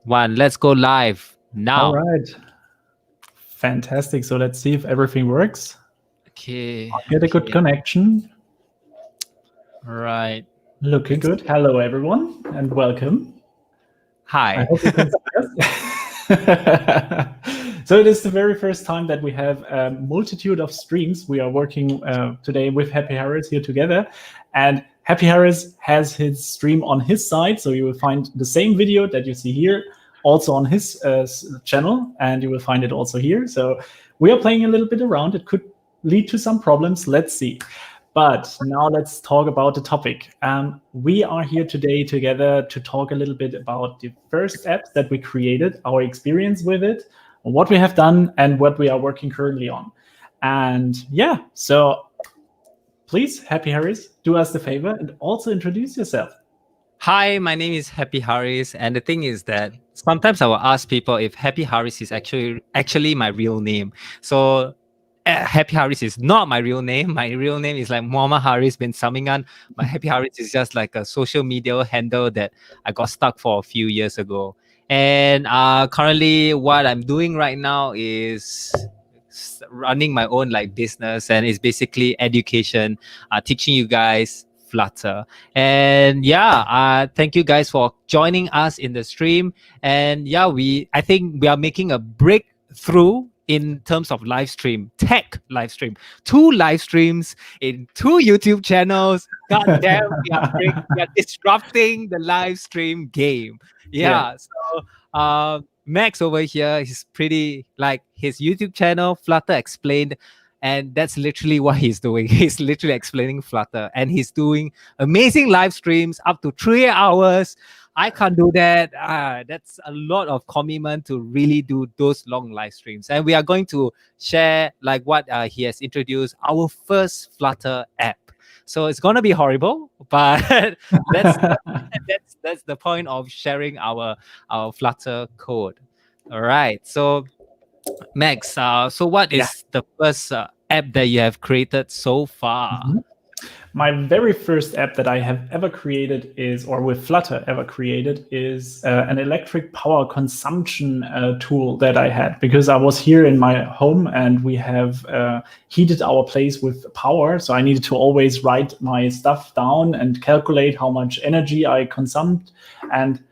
One. Let's go live All now. right. Fantastic. So let's see if everything works. Okay. Get a good connection. Right. Looking Let's good. Hello, everyone, and welcome. I Hi. hope you can see us. So it is the very first time that we have a multitude of streams. We are working today with Happy Harris here together. And Happy Harris has his stream on his side. So you will find the same video that you see here also on his channel. And you will find it also here. So we are playing a little bit around. It could lead to some problems. Let's see. But now let's talk about the topic. We are here today together to talk a little bit about the first apps that we created, our experience with it, what we have done, and what we are working currently on. And yeah, so please, Happy Harris, do us the favor and also introduce yourself. Hi, my name is Happy Harris, and the thing is that sometimes I will ask people if Happy Harris is actually my real name. So Happy Harris is not my real name. My real name is like Muhammad Haris bin Samingan. My Happy Harris is just like a social media handle that I got stuck for a few years ago. And currently, what I'm doing right now is running my own like business, and it's basically education, teaching you guys Flutter. And yeah, thank you guys for joining us in the stream. And yeah, I think we are making a breakthrough in terms of live stream, tech live stream, 2 live streams in 2 YouTube channels. God damn, we are disrupting the live stream game. Yeah. Yeah. So Max over here, he's pretty like his YouTube channel, Flutter Explained. And that's literally what he's doing. He's literally explaining Flutter, and he's doing amazing live streams up to 3 hours. I can't do that. That's a lot of commitment to really do those long live streams. And we are going to share like what he has introduced, our first Flutter app. So it's gonna be horrible, but that's that's the point of sharing our Flutter code. All right. So Max, so what Yeah. is the first app that you have created so far? Mhm. My very first app that I have ever created is, or with Flutter ever created, is an electric power consumption tool that I had because I was here in my home and we have heated our place with power. So I needed to always write my stuff down and calculate how much energy I consumed and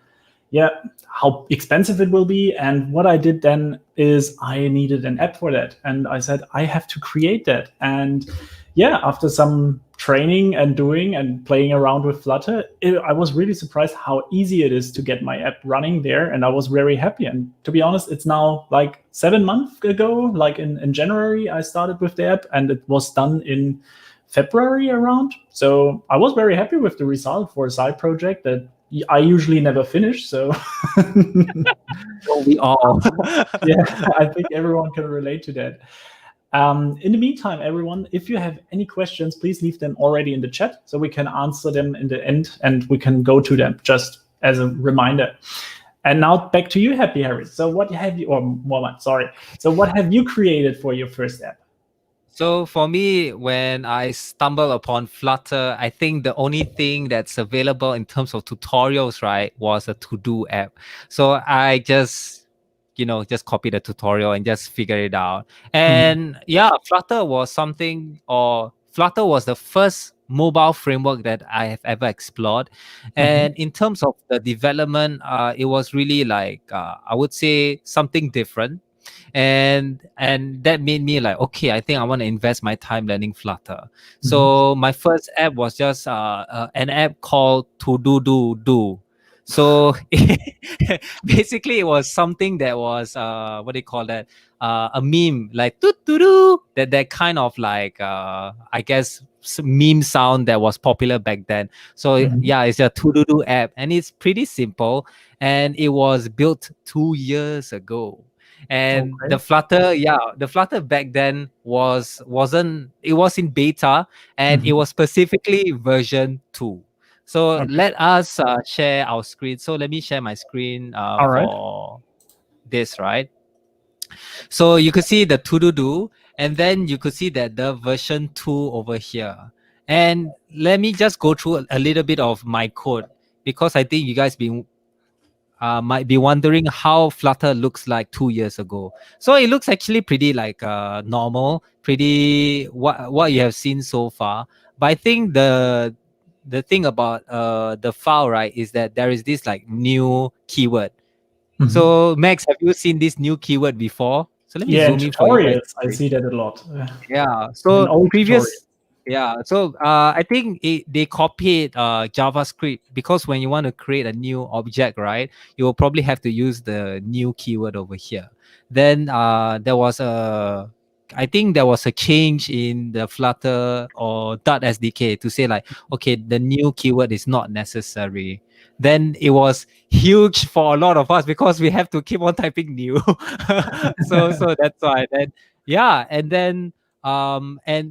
yeah, how expensive it will be. And what I did then is I needed an app for that. And I said, I have to create that. And yeah, after some training and doing and playing around with Flutter, I was really surprised how easy it is to get my app running there. And I was very happy. And to be honest, it's now like 7 months ago, like in January, I started with the app and it was done in February around. So I was very happy with the result for a side project that I usually never finish. So We all. yeah, I think everyone can relate to that. In the meantime, everyone, if you have any questions, please leave them already in the chat so we can answer them in the end and we can go to them just as a reminder. And now back to you, Happy Harris. So what have you, or Mohammed, sorry. So what have you created for your first app? So for me, when I stumble upon Flutter, I think the only thing that's available in terms of tutorials, right, was a to-do app. So I just copy the tutorial and just figure it out. And yeah, Flutter was Flutter was the first mobile framework that I have ever explored. And in terms of the development, it was really like, I would say something different, and that made me like, okay, I think I want to invest my time learning Flutter. So my first app was just an app called To Do. So basically it was something that was what do you call that, a meme like do, that kind of like I guess meme sound that was popular back then. So yeah, it's a To Do app, and it's pretty simple, and it was built 2 years ago. And Okay. the Flutter back then wasn't it was in beta, and it was specifically version 2. So Okay. let us share our screen. So let me share my screen All right. for this, right? So you could see the to do, and then you could see that the version 2 over here. And let me just go through a little bit of my code, because I think you guys been might be wondering how Flutter looks like 2 years ago. So it looks actually pretty like normal, pretty what you have seen so far. But I think the thing about the file, right, is that there is this like new keyword. So Max, have you seen this new keyword before? So let me Yeah, in zoom in for you guys. tutorials, I see that a lot. Yeah. In So old tutorials. previous, yeah. So I think they copied JavaScript, because when you want to create a new object, right, you will probably have to use the new keyword over here. Then I think there was a change in the Flutter or Dart SDK to say like, okay, the new keyword is not necessary. Then it was huge for a lot of us because we have to keep on typing new. So that's why. Then yeah, and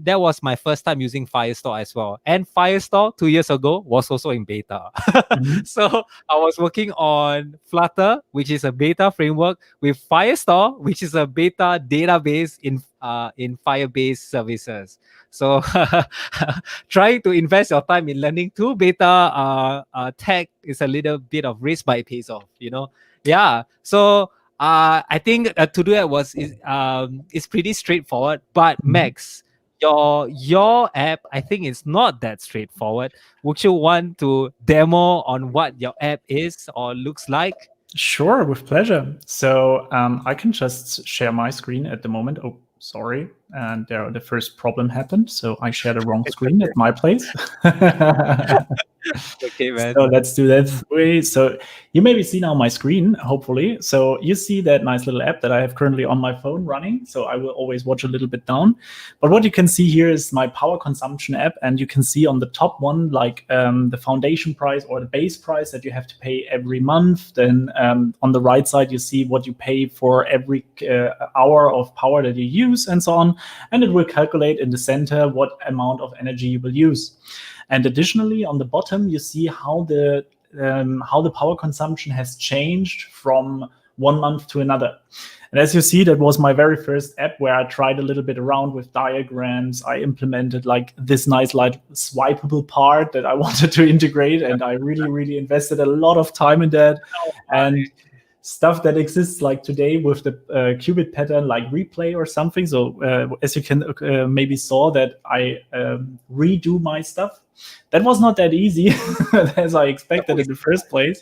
that was my first time using Firestore as well. And Firestore 2 years ago was also in beta. Mhm. So I was working on Flutter, which is a beta framework, with Firestore, which is a beta database in Firebase services. So trying to invest your time in learning two beta tech is a little bit of risk, but it pays off, Yeah. So I think to do that is pretty straightforward. But Mhm. Max, your app, I think it's not that straightforward. Would you want to demo on what your app is or looks like? Sure, with pleasure. So I can just share my screen at the moment. Oh, sorry. And there, the first problem happened. So I shared the wrong screen at my place. Okay, man. So let's do that way. So you maybe see now my screen, hopefully. So you see that nice little app that I have currently on my phone running. So I will always watch a little bit down. But what you can see here is my power consumption app. And you can see on the top one, like the foundation price or the base price that you have to pay every month. Then on the right side, you see what you pay for every hour of power that you use and so on. And it will calculate in the center what amount of energy you will use. And additionally, on the bottom, you see how the power consumption has changed from 1 month to another. And as you see, that was my very first app where I tried a little bit around with diagrams. I implemented like this nice like swipeable part that I wanted to integrate, and I really, really invested a lot of time in that. And stuff that exists like today with the qubit pattern like replay or something. So as you can maybe saw that I redo my stuff. That was not that easy as I expected in the first place.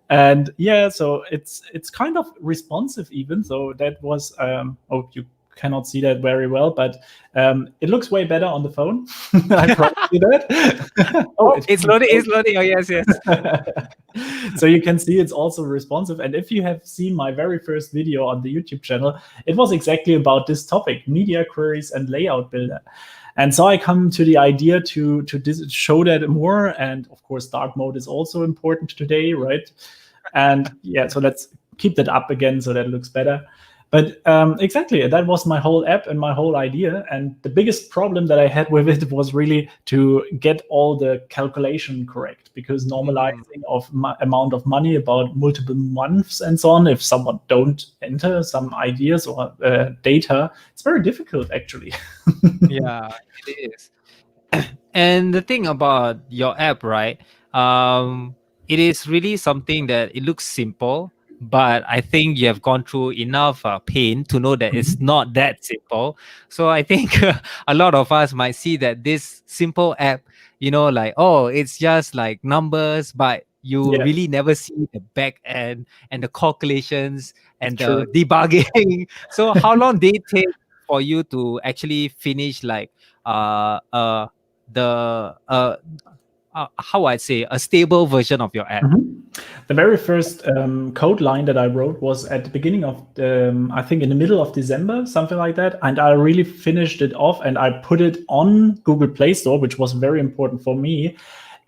And yeah, so it's kind of responsive even. So that was oh, you cannot see that very well, but it looks way better on the phone. I promise you that. Oh, it's loading. It's loading. Oh, yes, yes. So you can see it's also responsive. And if you have seen my very first video on the YouTube channel, it was exactly about this topic, media queries and layout builder. And so I come to the idea to show that more. And of course, dark mode is also important today, right? And yeah, so let's keep that up again so that it looks better. But exactly, that was my whole app and my whole idea. And the biggest problem that I had with it was really to get all the calculation correct, because normalizing of amount of money about multiple months and so on, if someone don't enter some ideas or data, it's very difficult actually. Yeah, it is. And the thing about your app, right? It is really something that it looks simple, but I think you have gone through enough pain to know that it's not that simple. So I think a lot of us might see that this simple app, like, oh, it's just like numbers, but you Yeah, really never see the back end and the calculations it's and true. the debugging. So how long did it take for you to actually finish like the how I'd say a stable version of your app? The very first code line that I wrote was at the beginning of, I think in the middle of December, something like that. And I really finished it off and I put it on Google Play Store, which was very important for me,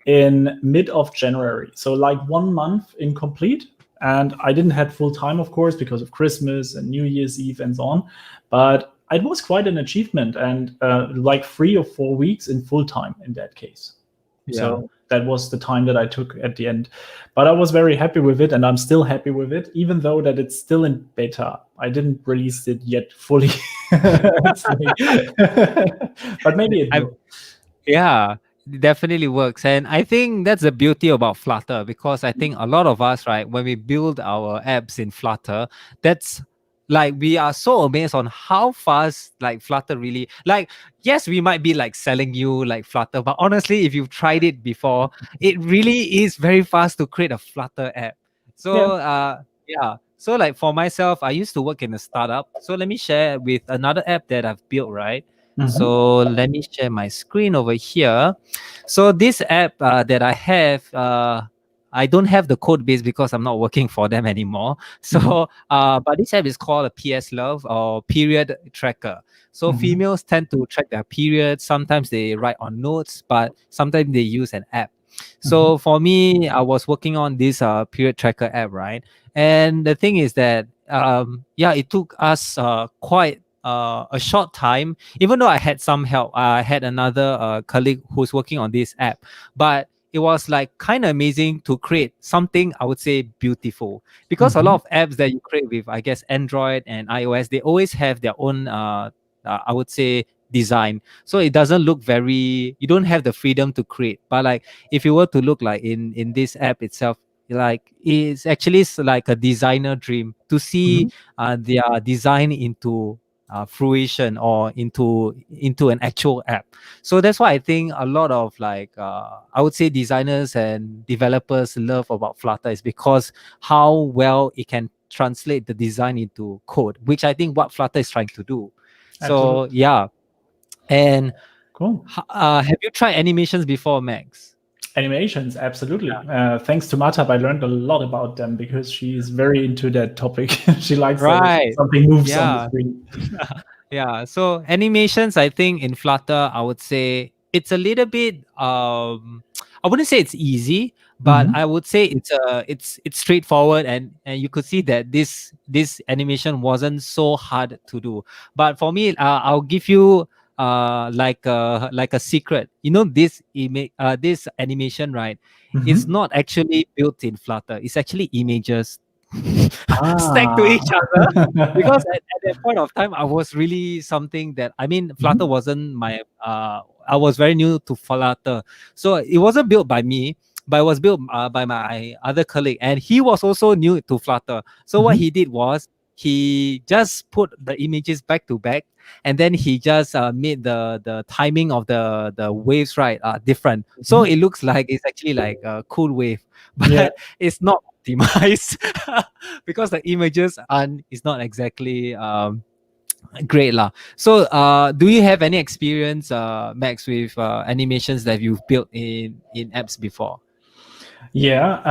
in mid of January. So like 1 month incomplete. And I didn't have full time, of course, because of Christmas and New Year's Eve and so on. But it was quite an achievement, and like 3 or 4 weeks in full time in that case. Yeah. So that was the time that I took at the end. But I was very happy with it, and I'm still happy with it, even though that it's still in beta. I didn't release it yet fully. But maybe it will. Yeah. definitely works. And I think that's the beauty about Flutter, because I think a lot of us, right, when we build our apps in Flutter, that's like we are so amazed on how fast like Flutter really, like, yes, we might be like selling you like Flutter, but honestly, if you've tried it before, it really is very fast to create a Flutter app. Yeah. So yeah. So like for myself, I used to work in a startup. So let me share with another app that I've built, right? Hmm. So let me share my screen over here. So this app that I have, I don't have the code base because I'm not working for them anymore. Hmm. So, but this app is called a PS Love or period tracker. So Hmm. females tend to track their periods. Sometimes they write on notes, but sometimes they use an app. Hmm. So for me, I was working on this period tracker app, right? And the thing is that, yeah, it took us quite a short time. Even though I had some help, I had another colleague who's working on this app, but it was like kind of amazing to create something, I would say, beautiful, because a lot Hmm. of apps that you create with, I guess, Android and iOS, they always have their own I would say, design. So it doesn't look very, you don't have the freedom to create. But like if you were to look like in this app itself, like it's actually like a designer dream to see Hmm. their design into fruition or into an actual app. So that's why I think a lot of like I would say designers and developers love about Flutter, is because how well it can translate the design into code, which I think what Flutter is trying to do. So Absolutely. yeah. And Cool. have you tried animations before, Max? Animations, absolutely. Thanks to Matab, I learned a lot about them because she is very into that topic. She likes that Right. something moves on the Yeah. screen. Yeah, so animations, I think in Flutter, I would say it's a little bit I wouldn't say it's easy, but Hmm. I would say it's straightforward, and you could see that this animation wasn't so hard to do. But for me, I'll give you like a secret. You know, this image this animation, right? It's Hmm. not actually built in Flutter. It's actually images stacked to Ah. each other, because at that point of time I was really something that, I mean, Flutter Mhm. wasn't my I was very new to Flutter, so it wasn't built by me, but it was built by my other colleague, and he was also new to Flutter. So what Mhm. he did was he just put the images back to back, and then he just made the timing of the waves, right, different, so Mhm. it looks like it's actually like a cool wave Yeah. but it's not optimized because the images aren't is not exactly great lah. So do you have any experience, Max, with animations that you've built in apps before? Yeah,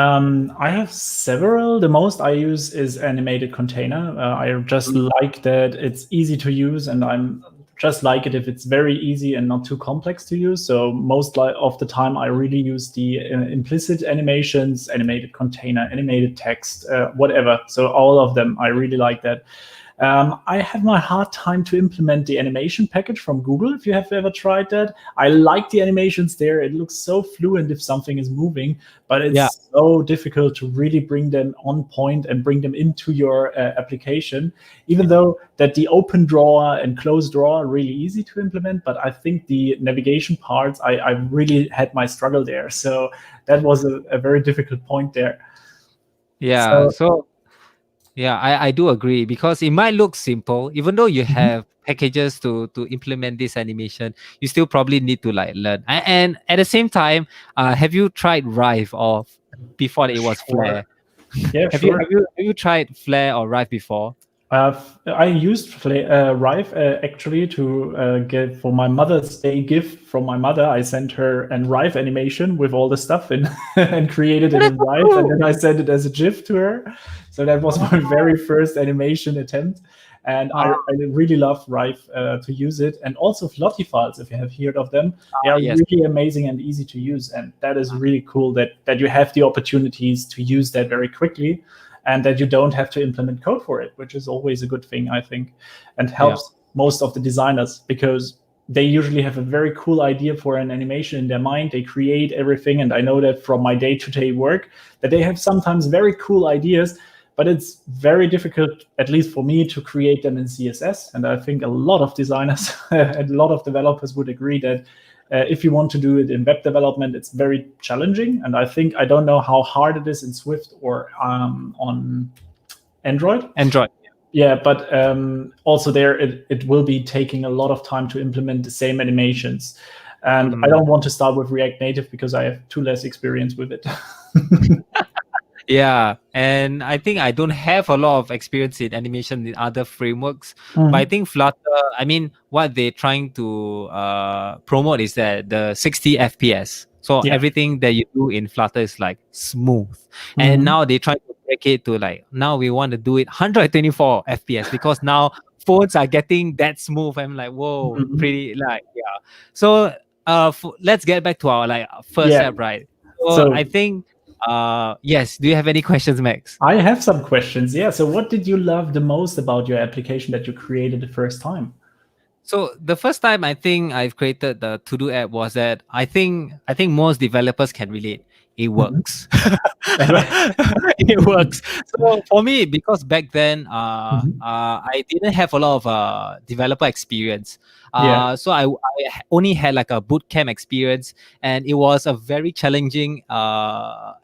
I have several. The most I use is animated container. I just Mm. like that it's easy to use, and I'm just like it if it's very easy and not too complex to use. So of the time, I really use the implicit animations, animated container, animated text, whatever. So all of them, I really like that. I have my hard time to implement the animation package from Google. If you have ever tried that, I like the animations there. It looks so fluent if something is moving, but Yeah. it's so difficult to really bring them on point and bring them into your application. Even though that the open drawer and close drawer are really easy to implement, but I think the navigation parts, I really had my struggle there. So that was a very difficult point there. Yeah. So. So yeah, I do agree, because it might look simple, even though you Mhm. have packages to implement this animation, you still probably need to like learn. And at the same time, have you tried Rive, or before it was Sure. Flare? Yeah, Have you sure. tried Flare or Rive before? I used Rive actually to get for my Mother's Day gift from my mother. I sent her an Rive animation with all the stuff in and created Oh, it that's in so Rive, and cool. then I sent it as a GIF to her. So that was my very first animation attempt, and I really love Rive to use it, and also Floppy files. If you have heard of them, they are Yes. really amazing and easy to use, and that is really cool that you have the opportunities to use that very quickly and that you don't have to implement code for it, which is always a good thing, I think, and Yeah. helps most of the designers because they usually have a very cool idea for an animation in their mind. They create everything. And I know that from my day to day work that they have sometimes very cool ideas, but it's very difficult, at least for me, to create them in CSS. And I think a lot of designers and a lot of developers would agree that If you want to do it in web development, it's very challenging. And I don't know how hard it is in Swift or on Android. Android. Yeah, but also there it will be taking a lot of time to implement the same animations. And I don't want to start with React Native because I have too less experience with it. Yeah, and I think I don't have a lot of experience in animation in other frameworks, but I think Flutter, I mean, what they're trying to promote is that the 60 FPS. So Yeah. everything that you do in Flutter is like smooth. And now they try to break it to like, now we want to do it 124 FPS because now phones are getting that smooth. I'm like, whoa, pretty like, yeah. So let's get back to our like first Yeah. app, right? So So I think yes. Do you have any questions, Max? I have some questions. Yeah. So what did you love the most about your application that you created the first time? So the first time I think I've created the to-do app was that I think most developers can relate. It works. It works. So for me, because back then I didn't have a lot of developer experience. Yeah. So I only had like a bootcamp experience, and it was a very challenging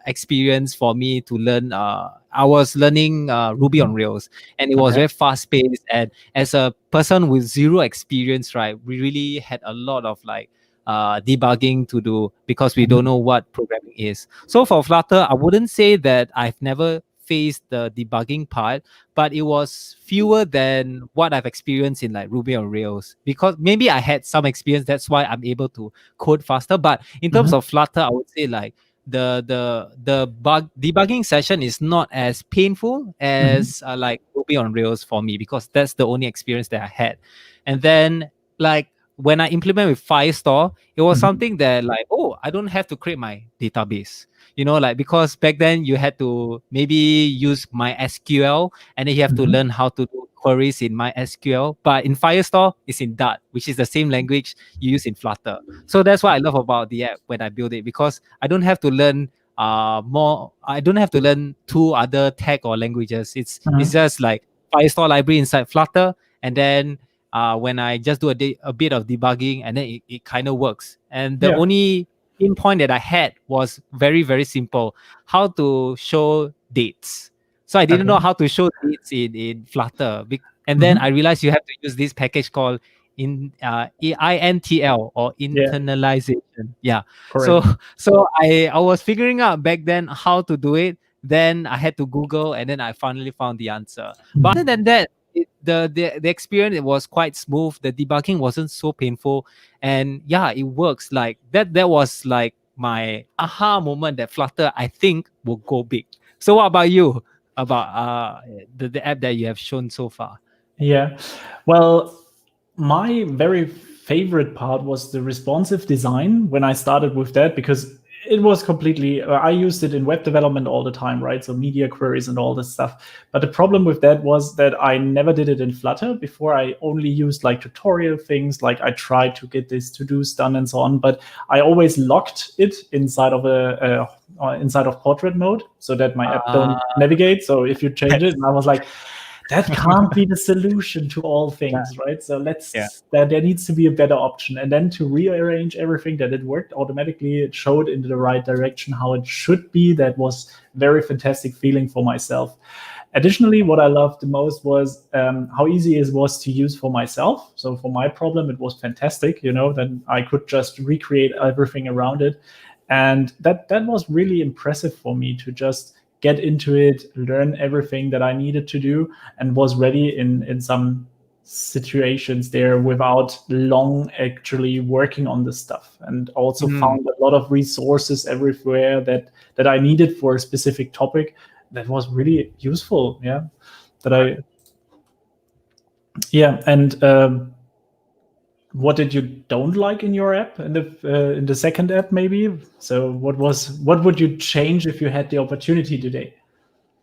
experience for me to learn. I was learning Ruby on Rails, and it was Okay. very fast paced. And as a person with zero experience, right, we really had a lot of like debugging to do because we don't know what programming is. So for Flutter, I wouldn't say that I've never faced the debugging part, but it was fewer than what I've experienced in like Ruby on Rails because maybe I had some experience. That's why I'm able to code faster. But in terms of Flutter, I would say like the bug debugging session is not as painful as like Ruby on Rails for me because that's the only experience that I had. And then like when I implement with Firestore, it was something that like, oh, I don't have to create my database. You know, like because back then you had to maybe use MySQL and then you have to learn how to do queries in MySQL. But in Firestore, it's in Dart, which is the same language you use in Flutter. So that's what I love about the app when I build it because I don't have to learn I don't have to learn two other tech or languages. It's just like Firestore library inside Flutter, and then when I just do a bit of debugging, and then it kind of works. And the Yeah. only in point that I had was very, very simple: how to show dates. So I didn't know Okay. how to show dates in Flutter, and then I realized you have to use this package called INTL or Yeah. internalization. Yeah. So Correct. so I was figuring out back then how to do it. Then I had to Google, and then I finally found the answer. But other than that, the experience, it was quite smooth. The debugging wasn't so painful, and yeah, it works. Like that was like my aha moment that Flutter, I think, will go big. So what about you? About the app that you have shown so far? Yeah. Well, my very favorite part was the responsive design when I started with that because it was completely I used it in web development all the time, right? So media queries and all this stuff. But the problem with that was that I never did it in Flutter before. I only used like tutorial things, like I tried to get this to-dos done and so on, but I always locked it inside of inside of portrait mode so that my app don't navigate. So if you change it, and I was like, that can't be the solution to all things, right? So there needs to be a better option. And then to rearrange everything that it worked automatically, it showed into the right direction how it should be. That was very fantastic feeling for myself. Additionally, what I loved the most was how easy it was to use for myself. So for my problem, it was fantastic. Then I could just recreate everything around it. And that was really impressive for me to just get into it, learn everything that I needed to do, and was ready in some situations there without long actually working on the stuff. And also found a lot of resources everywhere that I needed for a specific topic. That was really useful. Yeah, and what did you don't like in your app in the second app maybe? So what would you change if you had the opportunity today?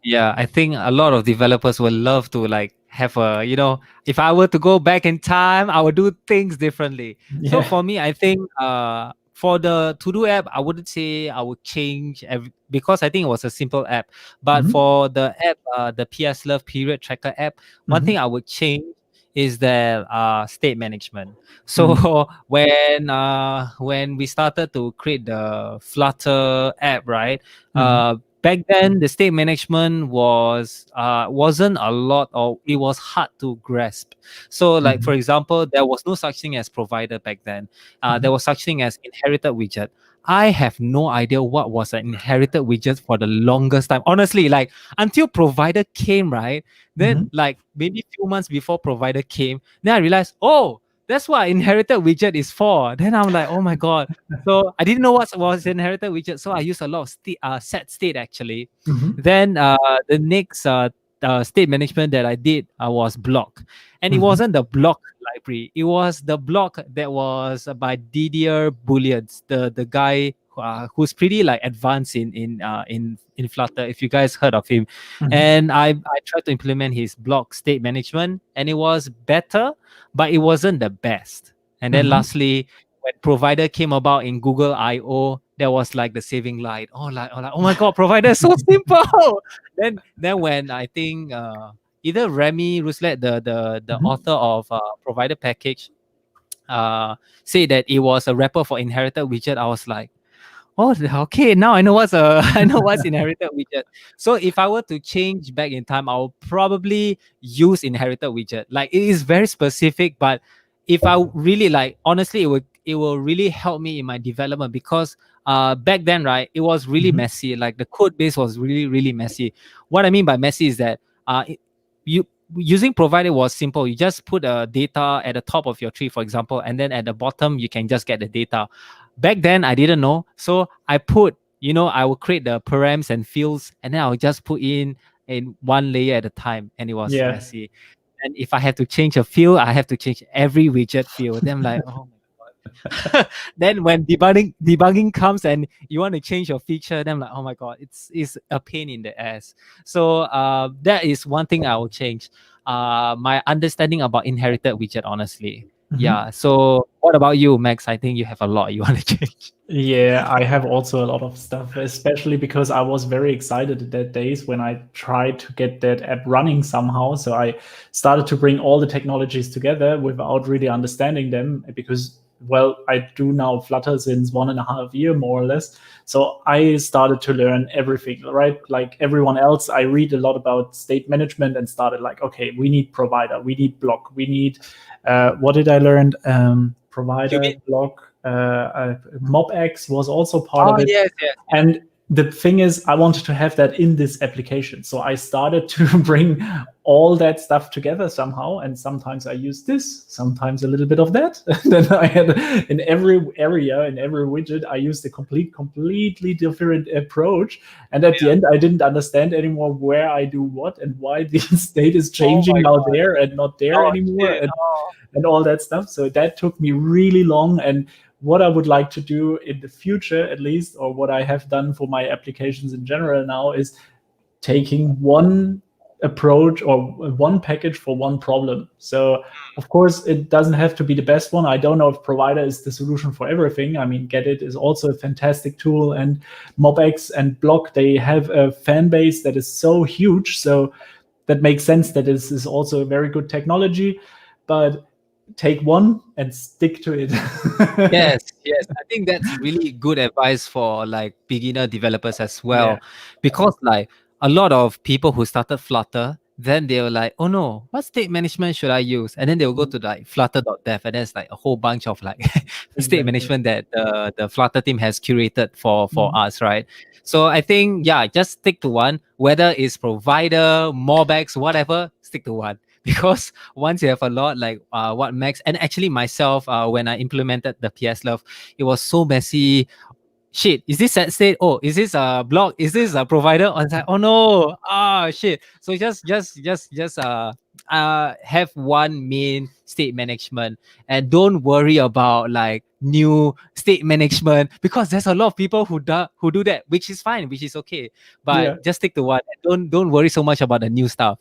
Yeah, I think a lot of developers will love to like have a, if I were to go back in time, I would do things differently. So Yeah. for me, I think for the to-do app, I wouldn't say I would change because I think it was a simple app. But Mhm. for the app, the PS Love period tracker app, one Mhm. thing I would change is that state management. Mm-hmm. So when we started to create the Flutter app, right? Mm-hmm. Back then the state management wasn't a lot, or it was hard to grasp. So like Mm-hmm. for example, there was no such thing as provider back then. There was such thing as inherited widget. I have no idea what was an inherited widget for the longest time. Honestly, like until provider came, right? Then Mm-hmm. like maybe few months before provider came, then I realized, oh, that's what inherited widget is for. Then I'm like, oh my god. So I didn't know what was inherited widget. So I used a lot of set state actually. Mm-hmm. Then the next state management that I did was block, and it Mm-hmm. wasn't the block library. It was the block that was by Didier Boulians, the guy who's pretty like advanced in Flutter. If you guys heard of him, Mm-hmm. and I tried to implement his block state management, and it was better, but it wasn't the best. And then Mm-hmm. lastly, when provider came about in Google I/O, that was like the saving light. Oh my god, provider is so simple. Then when I think either Remy Rouslet, the Mm-hmm. author of provider package, say that it was a wrapper for inherited widget, I was like, oh, okay. Now I know what's a I know what's inherited widget. So if I were to change back in time, I'll probably use inherited widget. Like it is very specific, but if I really like, honestly, it will really help me in my development because back then, right, it was really Mm-hmm. messy. Like the code base was really messy. What I mean by messy is that you using provider was simple. You just put data at the top of your tree, for example, and then at the bottom you can just get the data. Back then I didn't know, so I put, I will create the params and fields, and then I'll just put in one layer at a time, and it was Yeah. messy. And if I have to change a field, I have to change every widget field. Then I'm like, oh my god. Then when debugging comes and you want to change your feature, then I'm like, oh my god, it's a pain in the ass. So that is one thing I will change. My understanding about inherited widget, honestly. Mm-hmm. Yeah. So what about you, Max? I think you have a lot you want to change. Yeah, I have also a lot of stuff, especially because I was very excited at that days when I tried to get that app running somehow. So I started to bring all the technologies together without really understanding them because, well, I do now Flutter since 1.5 years, more or less. So I started to learn everything, right? Like everyone else, I read a lot about state management and started like, okay, we need provider, we need block, we need, what did I learn? You Provider, mean? block, MobX was also part Oh of it. yes, yes. And the thing is, I wanted to have that in this application. So I started to bring all that stuff together somehow. And sometimes I use this, sometimes a little bit of that. Then I had in every area, in every widget, I used a completely different approach. And at the Yeah. end, I didn't understand anymore where I do what and why the state is Oh changing my now god. there and not there Oh anymore. shit. Oh. And all that stuff. So that took me really long. And what I would like to do in the future, at least, or what I have done for my applications in general now, is taking one approach or one package for one problem. So, of course, it doesn't have to be the best one. I don't know if provider is the solution for everything. I mean, Get It is also a fantastic tool, and MobX and Block, they have a fan base that is so huge. So that makes sense that this is also a very good technology. But take one and stick to it. Yes, yes. I think that's really good advice for like beginner developers as Yeah. well. Because like a lot of people who started Flutter, then they were like, oh no, what state management should I use? And then they will go Mhm. to like flutter.dev, and there's like a whole bunch of like state Exactly. management that the Flutter team has curated for Mhm. us, right? So I think yeah, just stick to one, whether it's provider, MobX, whatever, stick to one. Because once you have a lot like what Max and actually myself when I implemented the PS Love, it was so messy. Shit, is this set state? Oh, is this a block? Is this a provider? I was like, oh no, shit. So just have one main state management and don't worry about like new state management because there's a lot of people who do that, which is fine, which is okay. Yeah. But just stick to one. Don't worry so much about the new stuff.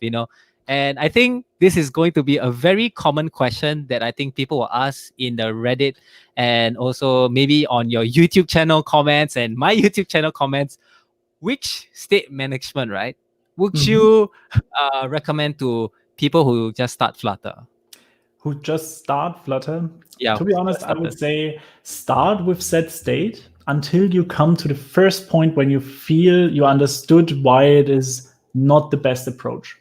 And I think this is going to be a very common question that I think people will ask in the Reddit and also maybe on your YouTube channel comments and my YouTube channel comments. Which state management, right, would Mhm. you recommend to people who just start Flutter? who just start Flutter, Yeah, to be honest, I would say start with set state until you come to the first point when you feel you understood why it is not the best approach.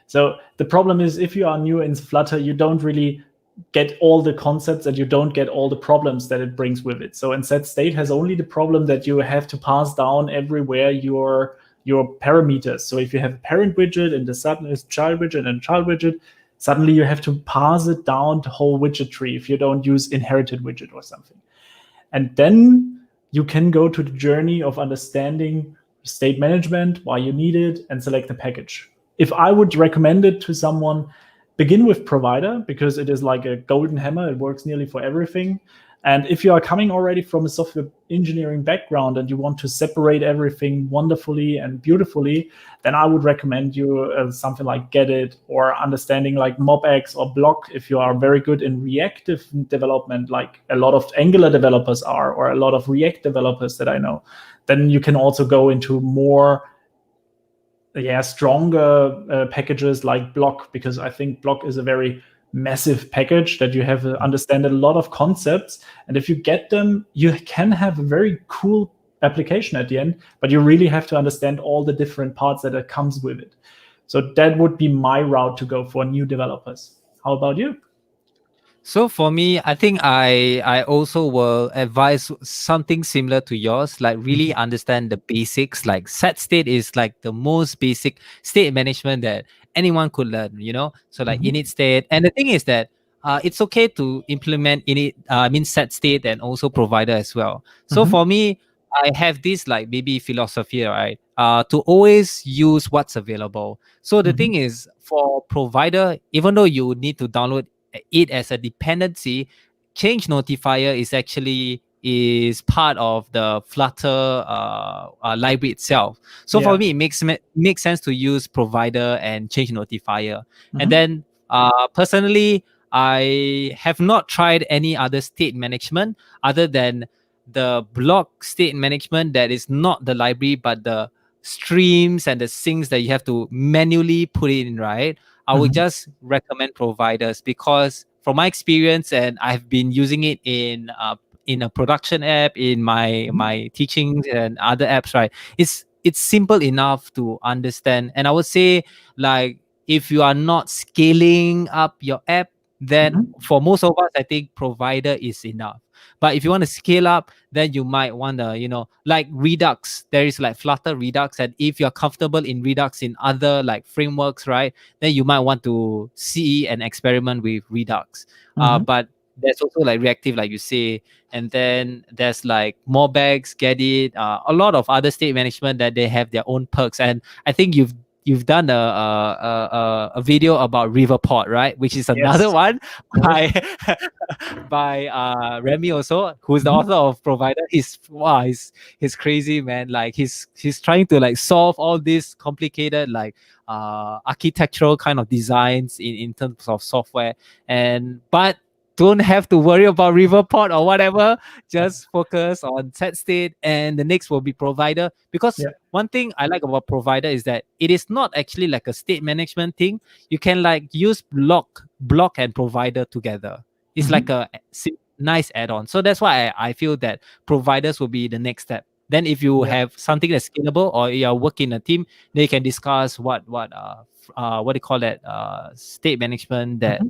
So the problem is if you are new in Flutter, you don't really get all the concepts and you don't get all the problems that it brings with it. So in set state has only the problem that you have to pass down everywhere your parameters. So if you have a parent widget and the sudden is child widget and child widget, suddenly you have to pass it down the whole widget tree if you don't use inherited widget or something. And then you can go to the journey of understanding state management, why you need it, and select the package. If I would recommend it to someone, begin with provider because it is like a golden hammer. It works nearly for everything. And if you are coming already from a software engineering background and you want to separate everything wonderfully and beautifully, then I would recommend you something like Gedit or understanding like MobX or Block if you are very good in reactive development, like a lot of Angular developers are, or a lot of React developers that I know. Then you can also go into more stronger packages like Block, because I think Block is a very massive package that you have to understand a lot of concepts. And if you get them, you can have a very cool application at the end, but you really have to understand all the different parts that it comes with it. So that would be my route to go for new developers. How about you? So for me, I think I also will advise something similar to yours, like really understand the basics. Like set state is like the most basic state management that anyone could learn, you know? So like init state. And the thing is that it's okay to implement init, set state and also provider as well. So for me, I have this like maybe philosophy, right? To always use what's available. So the thing is, for provider, even though you need to download it as a dependency, change notifier is part of the Flutter library itself. So for me, it makes sense to use provider and change notifier. And then personally, I have not tried any other state management other than the block state management that is not the library but the streams and the syncs that you have to manually put in, right? I would just recommend providers because from my experience, and I've been using it in a production app, in my teachings and other apps, right? It's simple enough to understand. And I would say, like, if you are not scaling up your app, then for most of us, I think provider is enough. But if you want to scale up, then you might want to, like Redux. There is like Flutter Redux, and if you're comfortable in Redux in other like frameworks, right, then you might want to see and experiment with Redux. But there's also like reactive, like you say, and then there's like MobX, Gedit, a lot of other state management that they have their own perks. And I think you've done a video about Riverport, right? Which is another Yes. one by by Remy also, who's the author of Provider. He's crazy, man. Like he's trying to like solve all these complicated like architectural kind of designs in terms of software. And but don't have to worry about Riverport or whatever. Just focus on set state, and the next will be provider. Because one thing I like about provider is that it is not actually like a state management thing. You can like use block and provider together. It's like a nice add-on. So that's why I feel that providers will be the next step. Then if you have something that's scalable or you're working in a team, then you can discuss what do you call that, state management that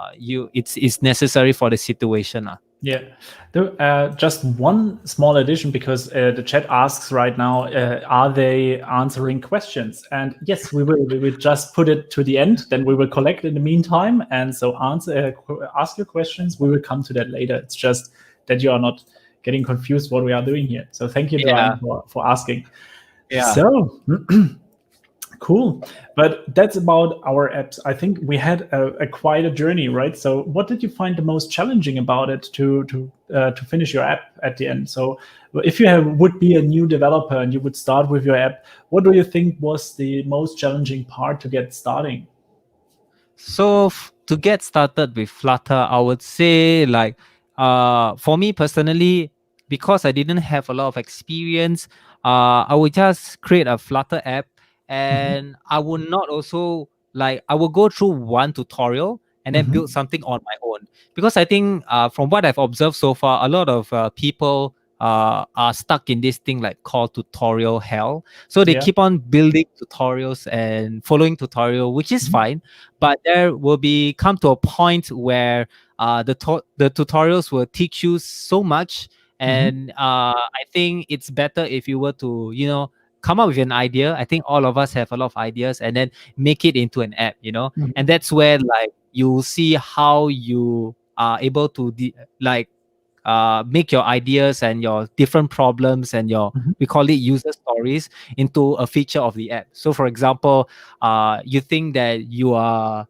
it's necessary for the situation. Yeah. Just one small addition, because the chat asks right now, are they answering questions? And yes, we will. We will just put it to the end. Then we will collect in the meantime. And so ask your questions. We will come to that later. It's just that you are not getting confused what we are doing here. So thank you, Brian, for asking. Yeah. So cool. But that's about our apps. I think we had a quite a journey, right? So what did you find the most challenging about it to finish your app at the end? So if you would be a new developer and you would start with your app, what do you think was the most challenging part to get starting? So to get started with Flutter, I would say like for me personally, because I didn't have a lot of experience, I would just create a Flutter app, and I would not also like I will go through one tutorial, and then build Mm-hmm. something on my own. Because I think from what I've observed so far, a lot of people are stuck in this thing like called tutorial hell. So they Yeah. keep on building tutorials and following tutorial, which is Mm-hmm. fine. But there will be come to a point where the tutorials will teach you so much, Mm-hmm. and I think it's better if you were to, come up with an idea. I think all of us have a lot of ideas, and then make it into an app, and Mm-hmm. that's where like you see how you are able to like make your ideas and your different problems and your, Mm-hmm. we call it user stories, into a feature of the app. So for example, you think that you are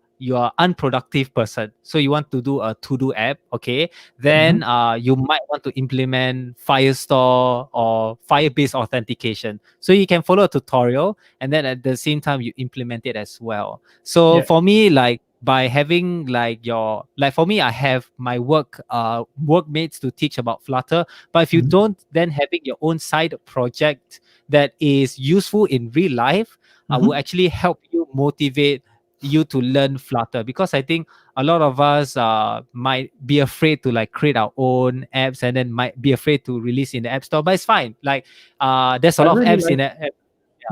unproductive person, so you want to do a to-do app. Okay, Mm-hmm. then you might want to implement Firestore or Firebase authentication, so you can follow a tutorial, and then at the same time you implement it as well. So Yeah. for me, like by having like your, like for me, I have my workmates to teach about Flutter. But if you Mm-hmm. don't, then having your own side project that is useful in real life will Mm-hmm. actually help you motivate you to learn Flutter. Because I think a lot of us might be afraid to like create our own apps, and then might be afraid to release in the app store. But it's fine, like there's a I lot of really apps in like. the app.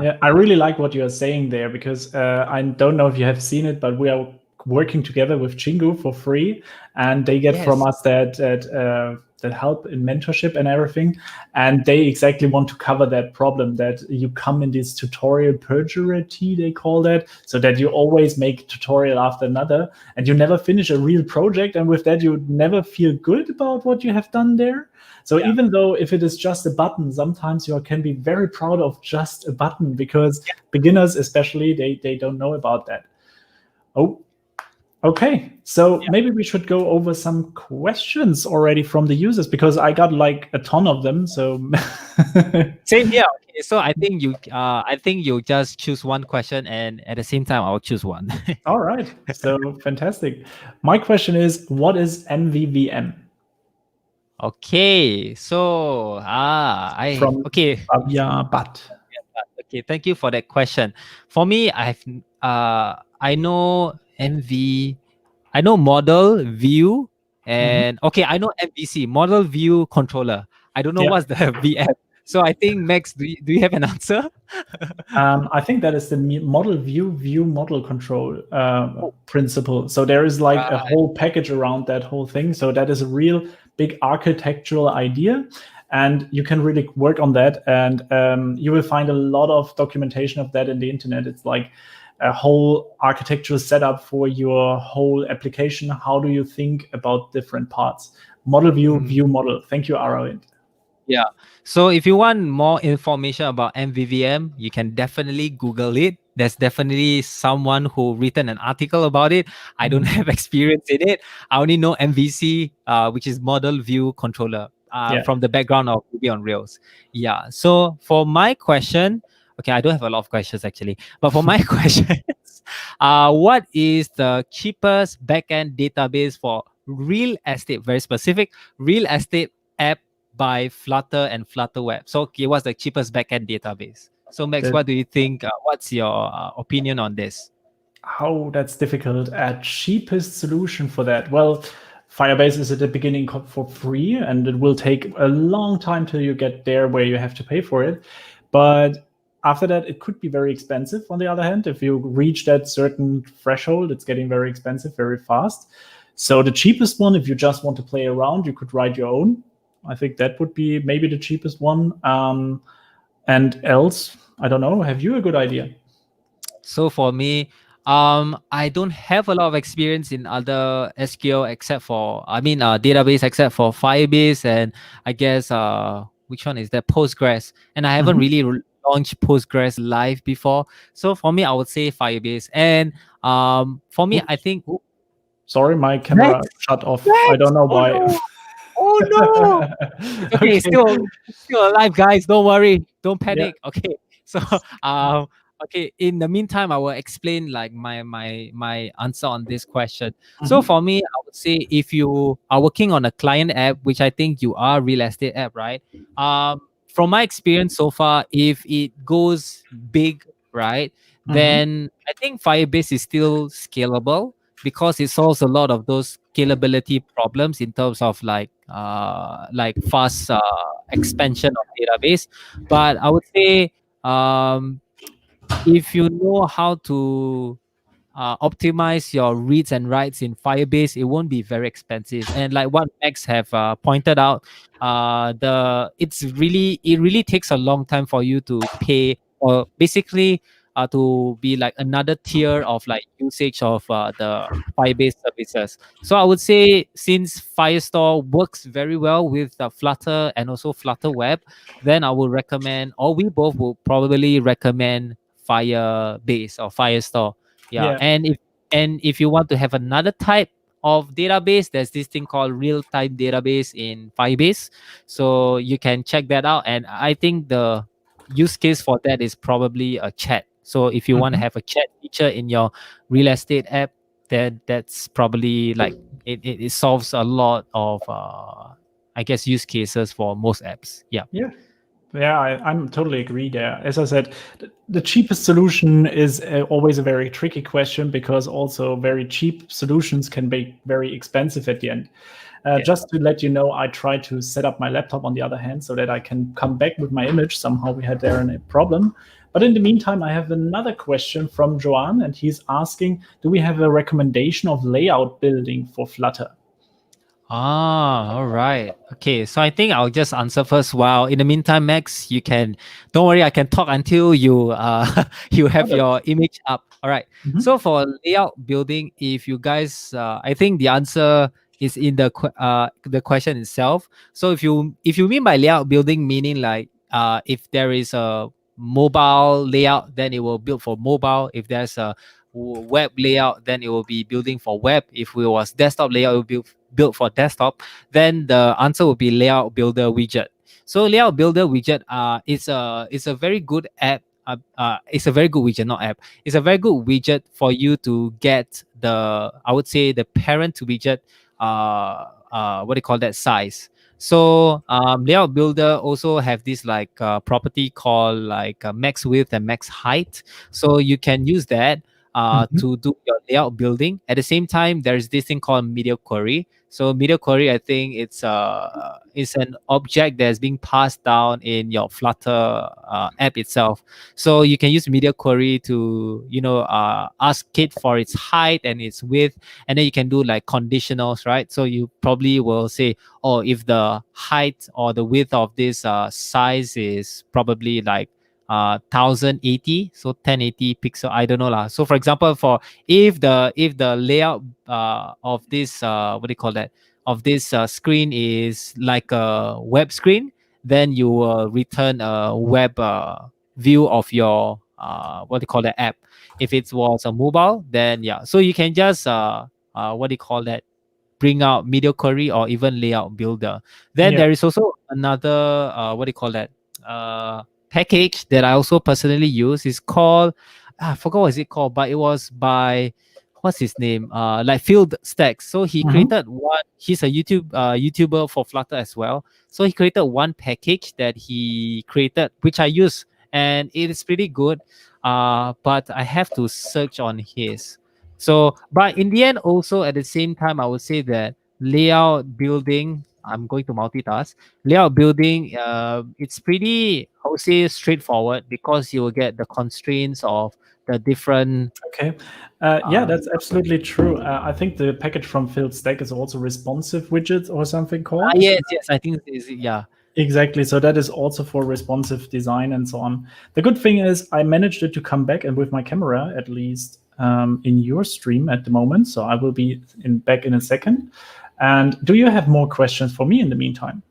Yeah, I really like what you're saying there because I don't know if you have seen it, but we are working together with Chingu for free, and they get from Yes. us that help in mentorship and everything, and they exactly want to cover that problem that you come in this tutorial perpetuity, they call that, so that you always make tutorial after another, and you never finish a real project, and with that you never feel good about what you have done there. So Yeah. even though if it is just a button, sometimes you can be very proud of just a button because beginners, especially, they don't know about that. Oh, okay. So maybe we should go over some questions already from the users because I got like a ton of them. So Same here. Okay, so I think you just choose one question, and at the same time I'll choose one. all right. So fantastic. My question is, what is MVVM? Okay, so I From okay. Fabia Butt. Okay, thank you for that question. For me, I know MV, I know model view, Mhm. and okay, I know MVC, model view controller. I don't know Yeah. what's the VM. So I think Max, do you have an answer? I think that is the model view model control principle. So there is like a Right. whole package around that whole thing. So that is a real big architectural idea, and you can really work on that. And you will find a lot of documentation of that in the internet. It's like a whole architectural setup for your whole application. How do you think about different parts? Model view model. Thank you, Aravind. Yeah. So if you want more information about MVVM, you can definitely Google it. There's definitely someone who written an article about it. I don't Mhm. have experience in it. I only know MVC, which is Model View Controller, Yeah. from the background of Ruby on Rails. Yeah. So for my question, okay, I don't have a lot of questions actually, but for my questions, what is the cheapest backend database for real estate? Very specific, real estate app by Flutter and Flutter Web. So, okay, what's the cheapest backend database? So, Max, That what do you think? What's your opinion on this? how that's difficult. A cheapest solution for that. Well, Firebase is at the beginning for free, and it will take a long time till you get there where you have to pay for it. But after that, it could be very expensive. On the other hand, if you reach that certain threshold, it's getting very expensive very fast. So the cheapest one, if you just want to play around, you could write your own. I think that would be maybe the cheapest one. And else, I don't know. Have you a good idea? So for me, I don't have a lot of experience in other SQL except for, database except for Firebase, and I guess which one is that, Postgres, and I haven't Mhm. really launched Postgres live before. So for me, I would say Firebase, and for me, I Oops. think Sorry, my camera Max, shut off. I Max, don't know oh why. no, oh no. It's okay. Okay. It's still alive, guys. Don't worry. Don't Yeah. panic. Okay. So okay. In the meantime, I will explain like my answer on this question. So Mhm. for me, I would say if you are working on a client app, which I think you are, real estate app, right? From my experience so far, if it goes big, right, Mhm. then I think Firebase is still scalable. because it solves a lot of those scalability problems in terms of like fast expansion of database. But I would say um, if you know how to optimize your reads and writes in Firebase, it won't be very expensive. And like what Max have pointed out, it really takes a long time for you to pay, or basically to be like another tier of like usage of the Firebase services. So I would say since Firestore works very well with Flutter and also Flutter Web, then I would recommend, or we both will probably recommend Firebase or Firestore. Yeah, Yeah. and if you want to have another type of database, there's this thing called real-time database in Firebase. So you can check that out. And I think the use case for that is probably a chat. So if you want to Mhm. have a chat feature in your real estate app, then that's probably like it solves a lot of I guess use cases for most apps. Yeah. Yeah. Yeah, I'm totally agree there. As I said, the cheapest solution is always a very tricky question because also very cheap solutions can be very expensive at the end. Yeah. Just to let you know, I tried to set up my laptop on the other hand so that I can come back with my image. Somehow we had there a problem. But in the meantime, I have another question from Joan, and he's asking, do we have a recommendation of layout building for Flutter? Ah, all right. Okay, so I think I'll just answer first. While in the meantime, Max, you can don't worry, I can talk until you you have Okay. your image up. All right. Mhm. So for layout building, if you guys I think the answer is in the question itself. So if you mean by layout building, meaning like if there is a mobile layout, then it will build for mobile. If there's a web layout, then it will be building for web. If it was desktop layout, it will be built for desktop. Then the answer will be layout builder widget. So layout builder widget it's a very good app. It's a very good widget, not app. It's a very good widget for you to get the, I would say, the parent widget what do you call that, size. So layout builder also have this like property called like max width and max height. So you can use that Mhm. to do your layout building. At the same time, there's this thing called media query. So media query, I think it's an object that's being passed down in your Flutter app itself. So you can use media query to ask it for its height and its width, and then you can do like conditionals, right? So you probably will say, oh, if the height or the width of this size is probably like 1080, so 1080 pixel, I don't know lah. So for example, for if the layout of this what do you call that, of this screen is like a web screen, then you will return a web view of your what do you call that, app. If it was a mobile, then yeah, so you can just what do you call that, bring out media query or even layout builder. Then Yeah. there is also another what do you call that, package that I also personally use. Is called, I forgot what is it called, but it was by, what's his name, like Field Stacks. So he Mhm. created one. He's a YouTuber for Flutter as well. So he created one package that he created, which I use, and it is pretty good. But I have to search on his. So, but in the end, also at the same time, I would say that layout building, I'm going to multitask. Layout building, it's pretty, I would say, straightforward, because you will get the constraints of the different. Okay. Yeah, that's absolutely true. I think the package from Field Stack is also responsive widgets or something called. Yes, yes, I think it is. Yeah. Exactly. So that is also for responsive design and so on. The good thing is I managed it to come back and with my camera at least in your stream at the moment. So I will be back in a second. And do you have more questions for me in the meantime?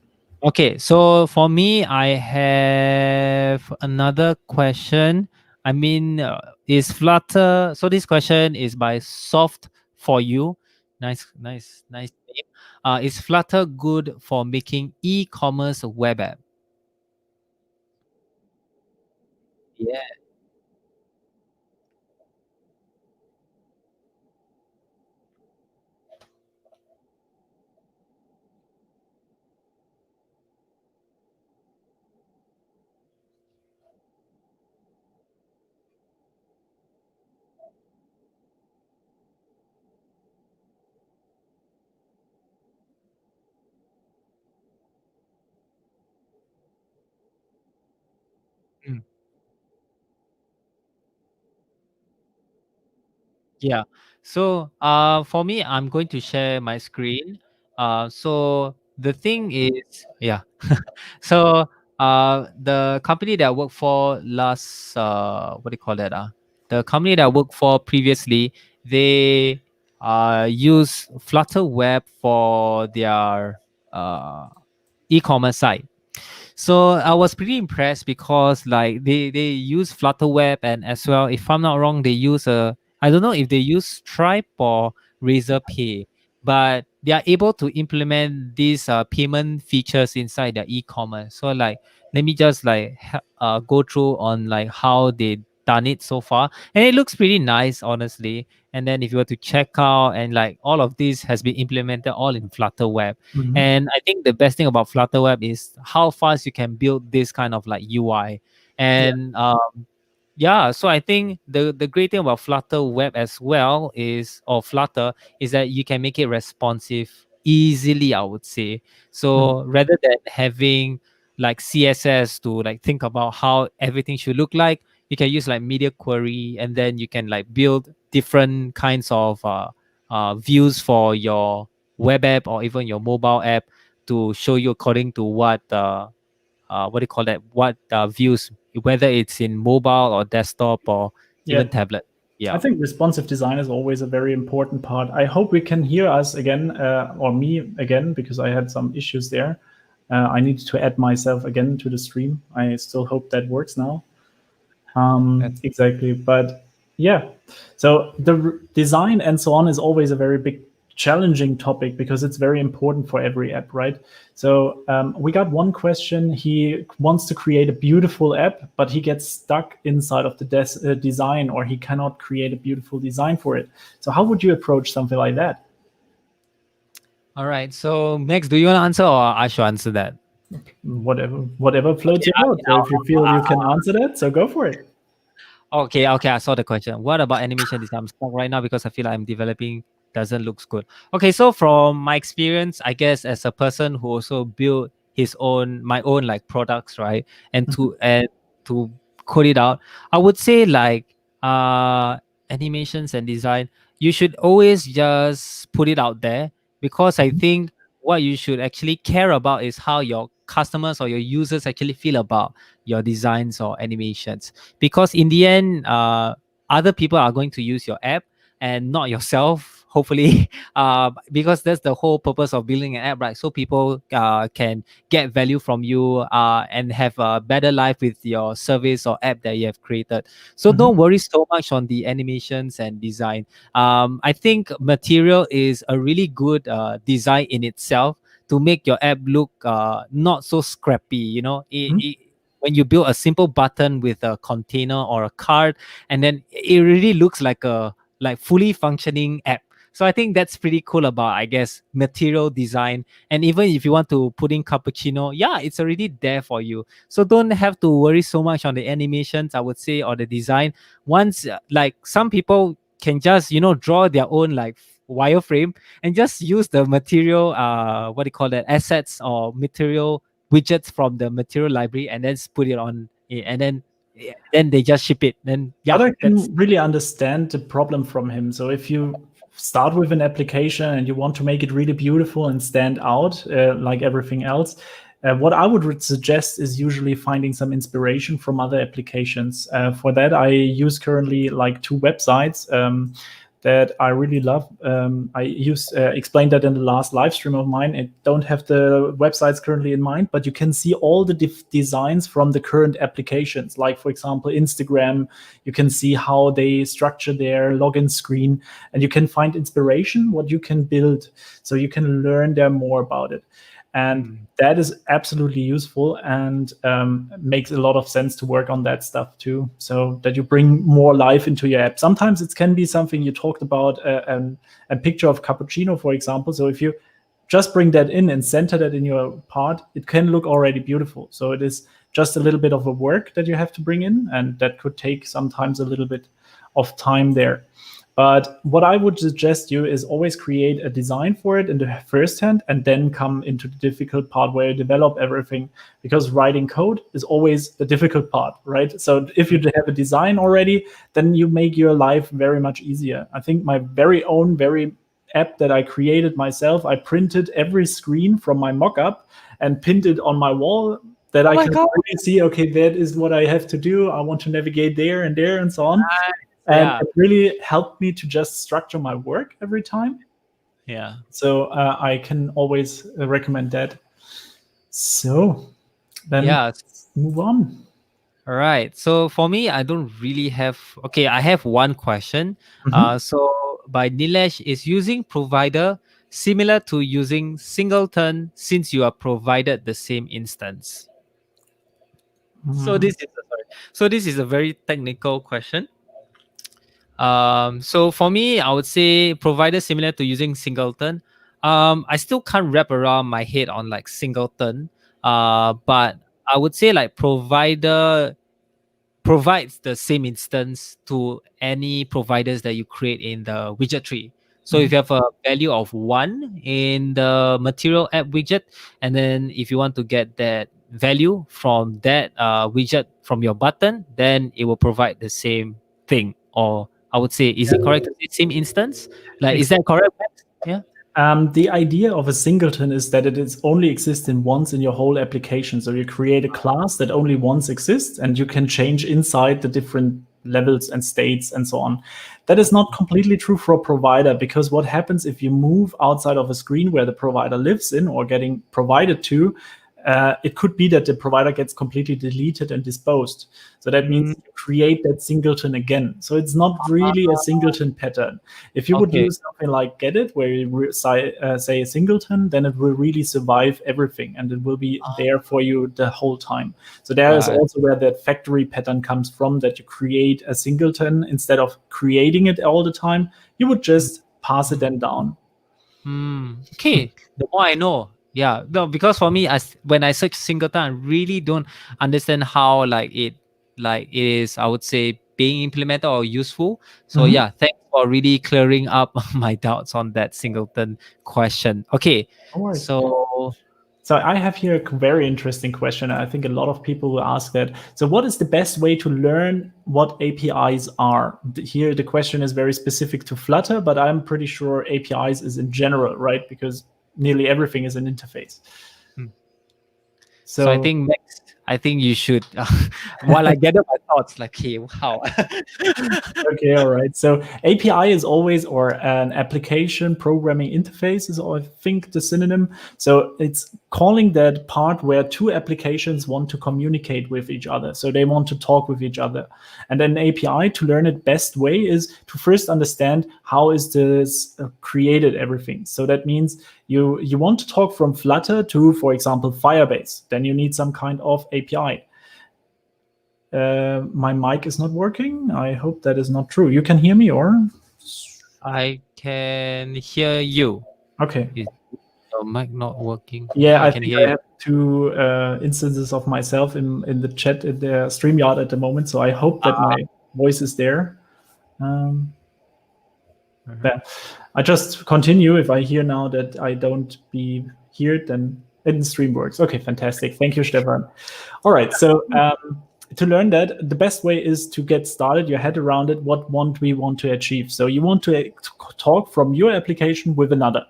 Okay, so for me, I have another question. I mean, is Flutter? So this question is by Soft for You. Nice, nice, nice name. Is Flutter good for making e-commerce web app? Yeah. Mm. Yeah. So for me, I'm going to share my screen. So the thing is, yeah. So the company that I worked for last, what do you call that? The company that I worked for previously, they use Flutter Web for their e-commerce site. So I was pretty impressed because like they use Flutter Web, and as well, if I'm not wrong, they use a, I don't know if they use Stripe or Razorpay, but they are able to implement these payment features inside their e-commerce. So like let me just like go through on like how they done it so far, and it looks pretty nice, honestly. And then if you were to check out, and like all of this has been implemented all in Flutter Web. Mhm. And I think the best thing about Flutter Web is how fast you can build this kind of like UI. Yeah. And yeah, so I think the great thing about Flutter Web as well is, or Flutter, is that you can make it responsive easily, I would say. Mhm. So rather than having like CSS to like think about how everything should look like, you can use like media query, and then you can like build different kinds of views for your web app or even your mobile app to show you according to what do you call that, what views, whether it's in mobile or desktop or Yeah. even tablet. I Yeah. think responsive design is always a very important part. I hope we can hear us again, or me again, because I had some issues there. I need to add myself again to the stream. I still hope that works now. That's Exactly. But yeah, so the design and so on is always a very big challenging topic because it's very important for every app, right? So we got one question. He wants to create a beautiful app, but he gets stuck inside of the design, or he cannot create a beautiful design for it. So how would you approach something like that? all right. So Max, do you want to answer, or I should answer that? Whatever floats Okay, your boat. So if you feel you can answer that, so go for it. okay, I saw the question. What about animation design? I'm stuck right now because I feel like I'm developing doesn't looks good. Okay, so from my experience, I guess as a person who also built his own my own like products, right? Mhm. And to code it out, I would say like animations and design, you should always just put it out there, because I Mhm. think what you should actually care about is how your customers or your users actually feel about your designs or animations, because in the end other people are going to use your app and not yourself, hopefully. Because that's the whole purpose of building an app, right? So people can get value from you and have a better life with your service or app that you have created. So Mhm. don't worry so much on the animations and design. I think material is a really good design in itself to make your app look not so scrappy. Mhm. When you build a simple button with a container or a card, and then it really looks like a like fully functioning app. So I think that's pretty cool about, I guess, material design. And even if you want to put in cappuccino, yeah, it's already there for you. So don't have to worry so much on the animations, I would say, or the design. Once like some people can just draw their own like wireframe and just use the material what do you call that, assets or material widgets from the material library, and then put it on and then they just ship it. Then yeah, But I that's can really understand the problem from him. So if you start with an application and you want to make it really beautiful and stand out like everything else, what I would suggest is usually finding some inspiration from other applications. For that, I use currently like two websites. That I really love. I explained that in the last live stream of mine. I don't have the websites currently in mind, but you can see all the designs from the current applications. Like for example, Instagram. You can see how they structure their login screen, and you can find inspiration what you can build, so you can learn there more about it. And mm, that is absolutely useful, and makes a lot of sense to work on that stuff too, so that you bring more life into your app. Sometimes it can be something you talked about, a picture of cappuccino, for example. So if you just bring that in and center that in your part, it can look already beautiful. So it is just a little bit of a work that you have to bring in, and that could take sometimes a little bit of time there. But what I would suggest you is always create a design for it in the first hand and then come into the difficult part where you develop everything, because writing code is always the difficult part, right? So if you have a design already, then you make your life very much easier. I think my very own app that I created myself, I printed every screen from my mockup and pinned it on my wall that I can really see, okay, that is what I have to do. I want to navigate there and so on. And it really helped me to just structure my work every time. Yeah. So I can always recommend that. So then let's move on. All right. So for me, I don't really have. Okay, I have one question. So by Nilesh, is using provider similar to using singleton since you are provided the same instance? So this is a very technical question. So for me, I would say provider similar to using singleton. I still can't wrap around my head on like singleton. But I would say like provider provides the same instance to any providers that you create in the widget tree. So if you have a value of 1 in the material app widget, and then if you want to get that value from that widget from your button, then it will provide the same thing. Or I would say, is it correct to say same instance? Like, is that correct? Yeah. The idea of a singleton is that it is only exists in once in your whole application. So you create a class that only once exists, and you can change inside the different levels and states and so on. That is not completely true for a provider, because what happens if you move outside of a screen where the provider lives in or getting provided to, it could be that the provider gets completely deleted and disposed. So that means you create that singleton again. So it's not really a singleton pattern. If you would use something like get-it, where you say a singleton, then it will really survive everything and it will be there for you the whole time. So there is also where that factory pattern comes from, that you create a singleton instead of creating it all the time. You would just pass it then down. Okay, the more I know. Yeah, no, because for me, when I search singleton, I really don't understand how it is, I would say, being implemented or useful. So yeah, thanks for really clearing up my doubts on that singleton question. Okay, so I have here a very interesting question. I think a lot of people will ask that. So what is the best way to learn what APIs are? Here, the question is very specific to Flutter, but I'm pretty sure APIs is in general, right? Because nearly everything is an interface. So I think you should, while I gather my thoughts, like, hey, wow. Okay, all right. So API is always, or an application programming interface is, I think, the synonym. So it's calling that part where two applications want to communicate with each other. So they want to talk with each other. And then API, to learn it best way, is to first understand how is this created everything. So that means you want to talk from Flutter to, for example, Firebase. Then you need some kind of API. My mic is not working. I hope that is not true. You can hear me, or? I can hear you. Okay. Is your mic not working? Yeah, I can hear. I have two instances of myself in the chat in the StreamYard at the moment, so I hope that my voice is there. Yeah. I just continue. If I hear now that I don't be here, then the stream works. Okay, fantastic. Thank you, Stefan. All right, so to learn that, the best way is to get started, your head around it. What we want to achieve? So you want to talk from your application with another.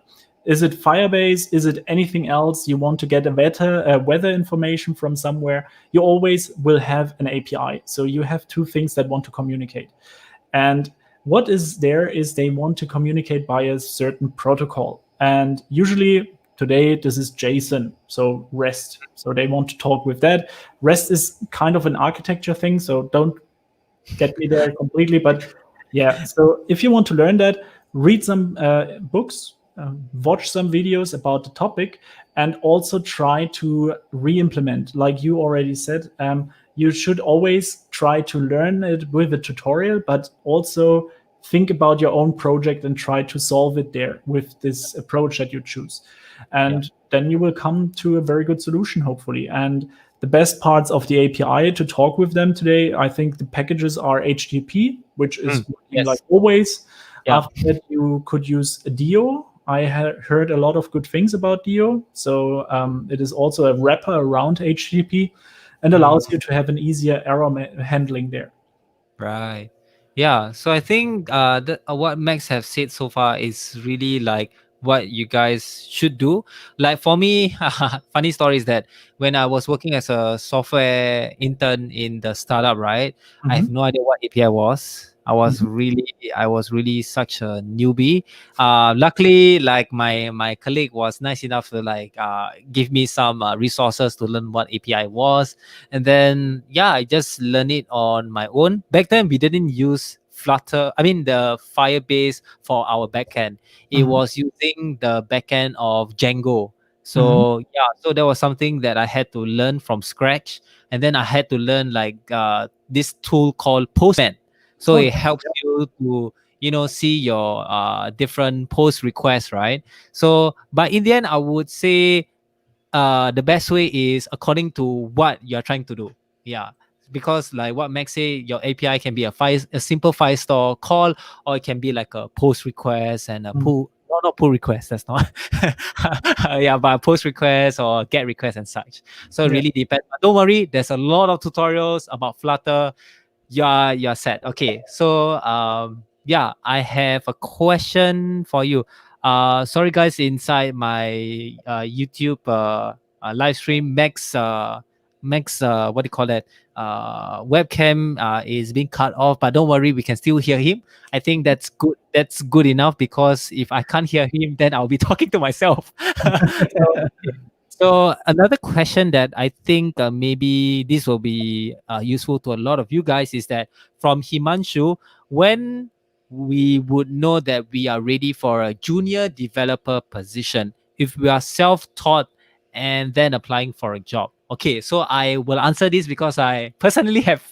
Is it Firebase? Is it anything else? You want to get a weather information from somewhere? You always will have an API. So you have two things that want to communicate. And what is there is they want to communicate by a certain protocol. And usually today, this is JSON, so REST. So they want to talk with that. REST is kind of an architecture thing, so don't get me there completely. But yeah, so if you want to learn that, read some books, watch some videos about the topic, and also try to re-implement. Like you already said, you should always try to learn it with a tutorial, but also think about your own project and try to solve it there with this approach that you choose. And then you will come to a very good solution, hopefully. And the best parts of the API to talk with them today, I think the packages are HTTP, which is like always. Yeah. After that, you could use Dio. I heard a lot of good things about Dio. So it is also a wrapper around HTTP and allows you to have an easier error handling there. Right. Yeah. So I think what Max have said so far is really like what you guys should do. Like for me, funny story is that when I was working as a software intern in the startup, right? I have Mhm. no idea what API was. Mhm. I was really such a newbie. Luckily, like my colleague was nice enough to like give me some resources to learn what API was, and then yeah, I just learned it on my own. Back then we didn't use Flutter, I mean the Firebase for our backend. It Mhm. was using the backend of Django. Mhm. So yeah, so that was something that I had to learn from scratch. And then I had to learn like this tool called Postman. So Oh, it nice. helps you to see your different post requests, right? So but in the end I would say the best way is according to what you're trying to do. Yeah. Because like what Max say, your API can be a simple file store call, or it can be like a post request and a Mhm. pull. No, not pull request. That's not. Yeah, but post request or get request and such. So it Yeah. really depends. But don't worry, there's a lot of tutorials about Flutter. You're set. Okay. So yeah, I have a question for you. Sorry guys, inside my YouTube live stream, Max what do you call that? Webcam is being cut off, but don't worry, we can still hear him. I think that's good. That's good enough, because if I can't hear him, then I'll be talking to myself. So so another question that I think maybe this will be useful to a lot of you guys is that from Himanshu, when we would know that we are ready for a junior developer position, if we are self-taught and then applying for a job. Okay, so I will answer this because I personally have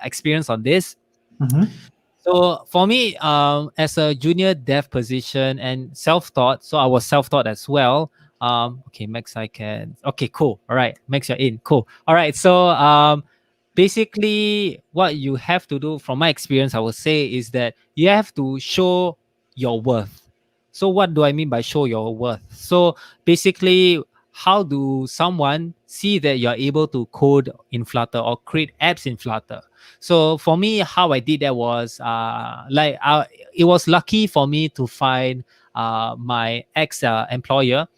experience on this. Mhm. So for me, as a junior dev position and self-taught, so I was self-taught as well. Okay, Max, I can. Okay, cool. All right, Max, you're in. Cool. All right. So basically, what you have to do, from my experience, I would say, is that you have to show your worth. So what do I mean by show your worth? So basically, how do someone see that you're able to code in Flutter or create apps in Flutter? So for me, how I did that was it was lucky for me to find my ex employer.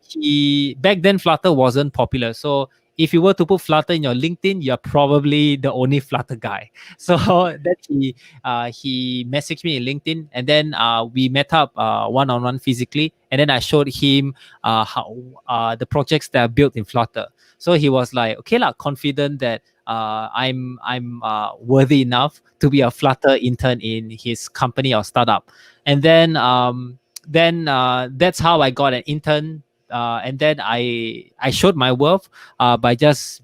He Back then Flutter wasn't popular, so if you were to put Flutter in your LinkedIn, you're probably the only Flutter guy. So that he messaged me in LinkedIn, and then we met up one on one physically, and then I showed him how the projects that I built in Flutter. So he was like, okay lah, confident that I'm worthy enough to be a Flutter intern in his company or startup. And then that's how I got an intern. And then I showed my worth by just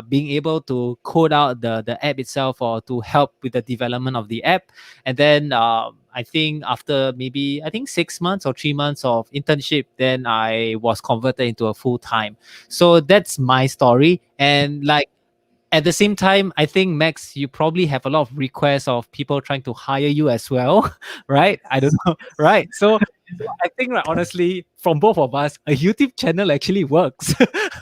being able to code out the app itself, or to help with the development of the app. And then I think after maybe, I think 6 months or 3 months of internship, then I was converted into a full time. So that's my story. And like, at the same time, I think Max, you probably have a lot of requests of people trying to hire you as well, right? I don't know, right? So I think, like, honestly, from both of us, a YouTube channel actually works.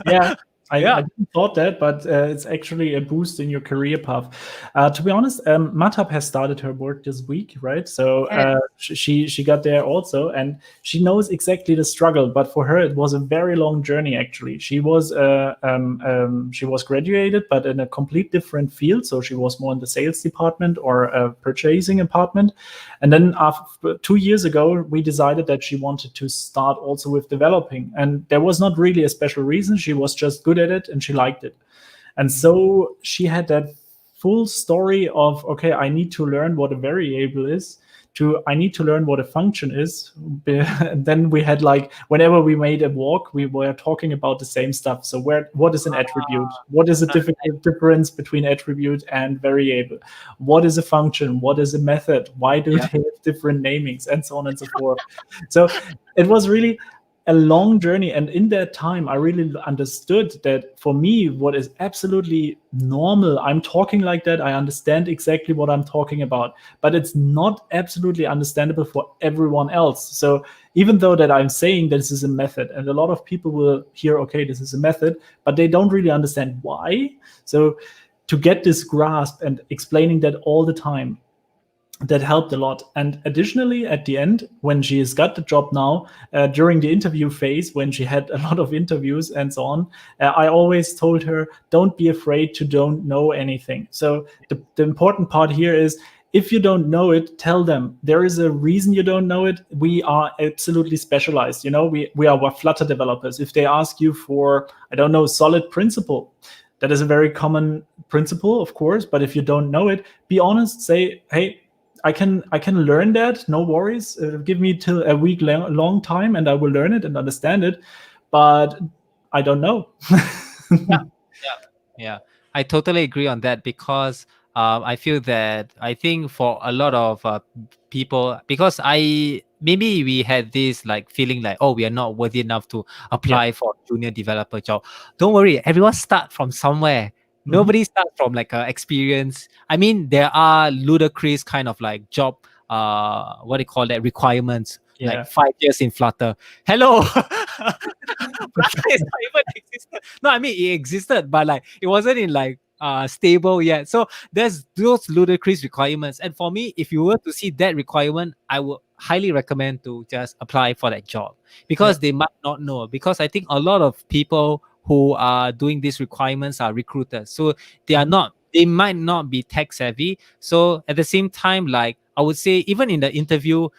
Yeah, I Yeah. didn't thought that, but it's actually a boost in your career path. To be honest, Matab has started her work this week, right? So Yeah. she got there also, and she knows exactly the struggle. But for her, it was a very long journey. Actually, she was graduated, but in a complete different field. So she was more in the sales department or purchasing department. And then after 2 years ago, we decided that she wanted to start also with developing, and there was not really a special reason. She was just good at it and she liked it. And so she had that full story of, okay, I need to learn what a variable is, to I need to learn what a function is. And then we had, like, whenever we made a walk, we were talking about the same stuff. So what is an attribute? What is the difference between attribute and variable? What is a function? What is a method? Why do Yeah. they have different namings? And so on and so forth. So it was really, a long journey. And in that time, I really understood that for me, what is absolutely normal, I'm talking like that, I understand exactly what I'm talking about, but it's not absolutely understandable for everyone else. So even though that I'm saying this is a method, and a lot of people will hear, okay, this is a method, but they don't really understand why. So to get this grasp and explaining that all the time, that helped a lot. And additionally, at the end, when she has got the job now, during the interview phase, when she had a lot of interviews and so on, I always told her, don't be afraid to don't know anything. So the important part here is, if you don't know it, tell them there is a reason you don't know it. We are absolutely specialized. We are Flutter developers. If they ask you for, I don't know, solid principle, that is a very common principle, of course. But if you don't know it, be honest. Say, hey, I can learn that. No worries. Give me till a week long time, and I will learn it and understand it. But I don't know. Yeah, yeah. I totally agree on that, because I feel that, I think for a lot of people, because maybe we had this like feeling like, oh, we are not worthy enough to Yeah. apply for a junior developer job. Don't worry, everyone start from somewhere. Mhm. Nobody starts from like experience. I mean, there are ludicrous kind of like job, what do you call that, requirements, like Yeah. 5 years in Flutter. Hello. Flutter is not even existed. No, I mean it existed, but like it wasn't in like stable yet. So there's those ludicrous requirements. And for me, if you were to see that requirement, I would highly recommend to just apply for that job, Yeah. because they might not know. Because I think a lot of people who are doing these requirements are recruiters. So Mhm. they might not be tech savvy. So at the same time, like I would say, even in the interview,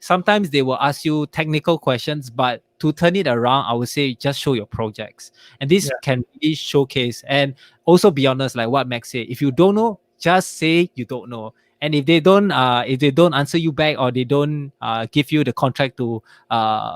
sometimes they will ask you technical questions, but to turn it around, I would say just show your projects. And this Yeah. can really showcase, and also be honest, like what Max said. If you don't know, just say you don't know. And if they don't answer you back, or they don't give you the contract to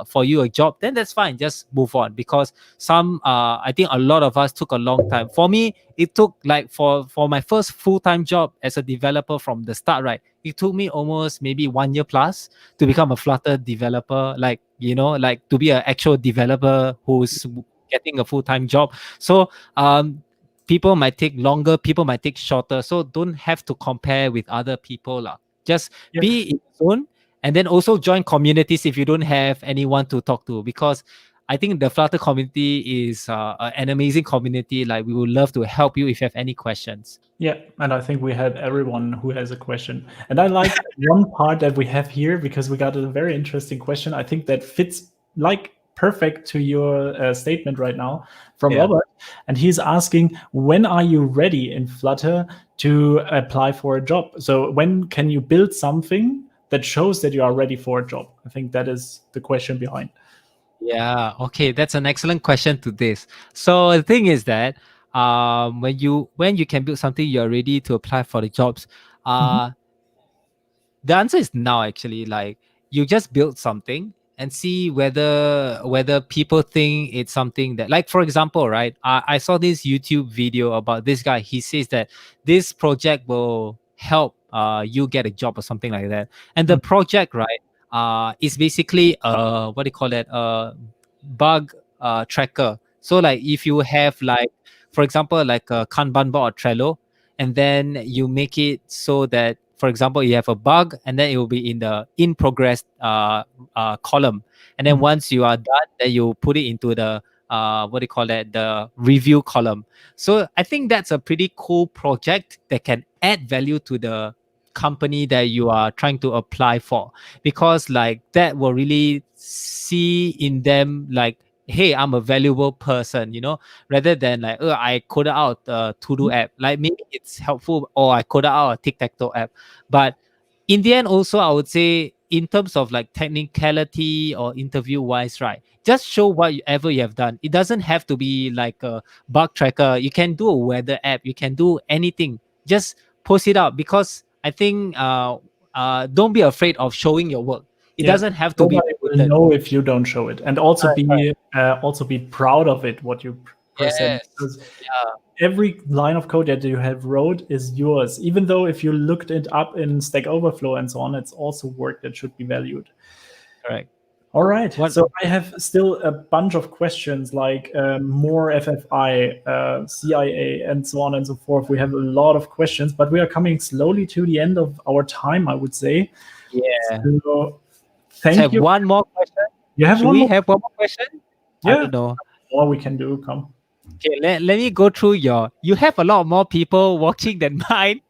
for you a job, then that's fine. Just move on. Because I think a lot of us took a long time. For me, it took like, for my first full-time job as a developer from the start, right? It took me almost maybe 1 year plus to become a Flutter developer, like, like to be an actual developer who's getting a full-time job. So people might take longer, people might take shorter. So don't have to compare with other people lah. Just Yeah. be in your zone, and then also join communities if you don't have anyone to talk to. Because I think the Flutter community is an amazing community. Like, we would love to help you if you have any questions. Yeah, and I think we help everyone who has a question. And I like one part that we have here, because we got a very interesting question. I think that fits like perfect to your statement right now from Yeah. Robert. And he's asking, when are you ready in Flutter to apply for a job? So when can you build something that shows that you are ready for a job? I think that is the question behind. Yeah, okay, that's an excellent question to this. So the thing is that when you can build something, you're ready to apply for the jobs. Mhm. Uh the answer is now, actually. Like, you just build something and see whether people think it's something that, like, for example, right, I saw this YouTube video about this guy. He says that this project will help you get a job or something like that. And the Mhm. project, right, is basically what do you call it, a bug tracker. So like, if you have, like, for example, like a Kanban board or Trello, and then you make it so that, for example, you have a bug, and then it will be in the in progress column. And then Mhm. once you are done, then you put it into the what do you call that, the review column. So I think that's a pretty cool project that can add value to the company that you are trying to apply for. Because like, that will really see in them like, hey, I'm a valuable person, rather than like, oh, I coded out a to-do app. Like, maybe it's helpful, or I coded out a tic-tac-toe app. But in the end, also, I would say, in terms of like technicality or interview wise, right, just show whatever you have done. It doesn't have to be like a bug tracker. You can do a weather app, you can do anything. Just post it out. Because I think don't be afraid of showing your work. It Yeah, doesn't have to be nobody will written. know if you don't show it, and Correct, correct. also be proud of it, what you present, Yes. because Yeah. every line of code that you have wrote is yours. Even though if you looked it up in Stack Overflow and so on, it's also work that should be valued. Correct. All right. What? So I have still a bunch of questions like more FFI, CIA, and so on and so forth. We have a lot of questions, but we are coming slowly to the end of our time, I would say. Yeah. So Let's thank have you. one more question. You have Should one we more? have one more question? I Yeah. don't know. Or we can do. Come. Okay, let me go through your. You have a lot more people watching than mine.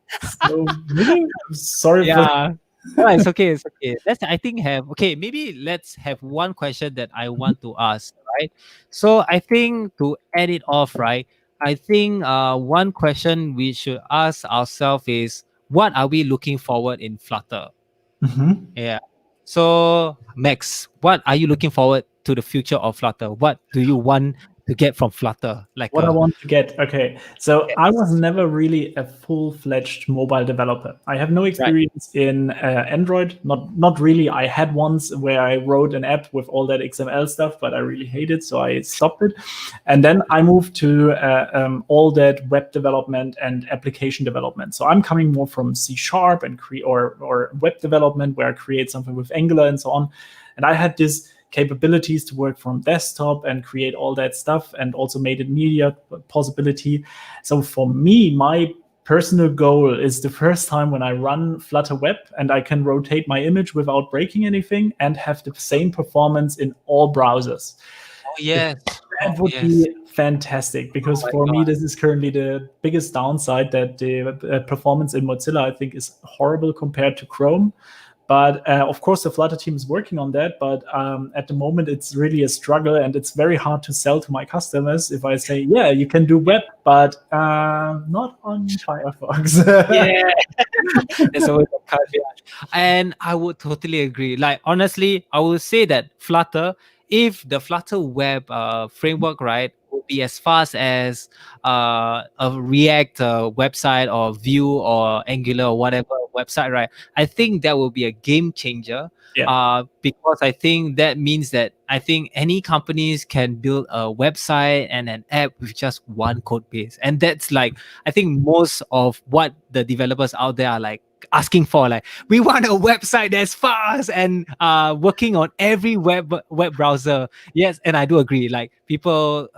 So really, I'm sorry for. Yeah. No, it's okay. It's okay. Let's. I think have. Okay, maybe let's have one question that I want to ask. Right. So I think to end it off, right. I think one question we should ask ourselves is what are we looking forward in Flutter? Mhm. Yeah. So Max, what are you looking forward to the future of Flutter? What do you want to get from Flutter? Like What I a want to get. Okay. So I was yes. never really a full-fledged mobile developer. I have no Right. experience in Android. Not really. I had once where I wrote an app with all that XML stuff, but I really hated it, so I stopped it. And then I moved to all that web development and application development. So I'm coming more from C# and or web development where I create something with Angular and so on. And I had this capabilities to work from desktop and create all that stuff, and also made it media possibility. So for me, my personal goal is the first time when I run Flutter Web and I can rotate my image without breaking anything and have the same performance in all browsers. Oh yes. That Oh would yes. be fantastic, because Oh my for me, god. this is currently the biggest downside, that the performance in Mozilla, I think, is horrible compared to Chrome. But of course, the Flutter team is working on that. But at the moment, it's really a struggle, and it's very hard to sell to my customers if I say, yeah, you can do web, but not on Firefox. Yeah. There's always a caveat. And I would totally agree. Like honestly, I would say that Flutter, if the Flutter web framework, right, would be as fast as a React website or Vue or Angular or whatever website, right? I think that will be a game changer. Yeah. Because I think that means that I think any companies can build a website and an app with just one code base. And that's like I think most of what the developers out there are like asking for. Like we want a website that's fast and working on every web browser. Yes, and I do agree. Like people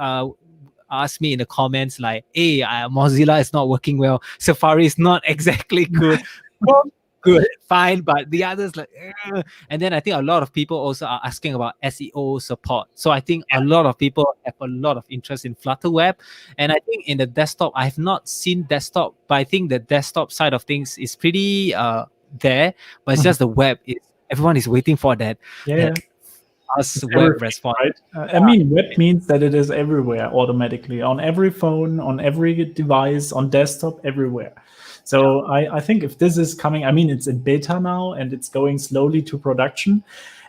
ask me in the comments like, hey, Mozilla is not working well. Safari is not exactly good. Chrome, good, fine, but the others like, "Ugh." And then I think a lot of people also are asking about SEO support. So I think a lot of people have a lot of interest in Flutter Web. And I think in the desktop, I have not seen desktop, but I think the desktop side of things is pretty there. But it's Mhm. just the web is everyone is waiting for that Yeah. that us It's web everything, response. right? I mean, web means that it is everywhere automatically, on every phone, on every device, on desktop, everywhere. So I think if this is coming, I mean, it's in beta now and it's going slowly to production.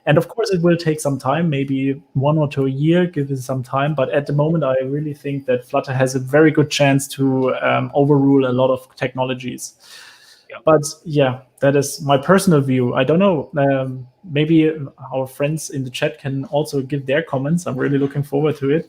And of course, it will take some time, maybe 1 or 2 years, give it some time. But at the moment, I really think that Flutter has a very good chance to overrule a lot of technologies. Yeah. But yeah, that is my personal view. I don't know. Maybe our friends in the chat can also give their comments. I'm really looking forward to it.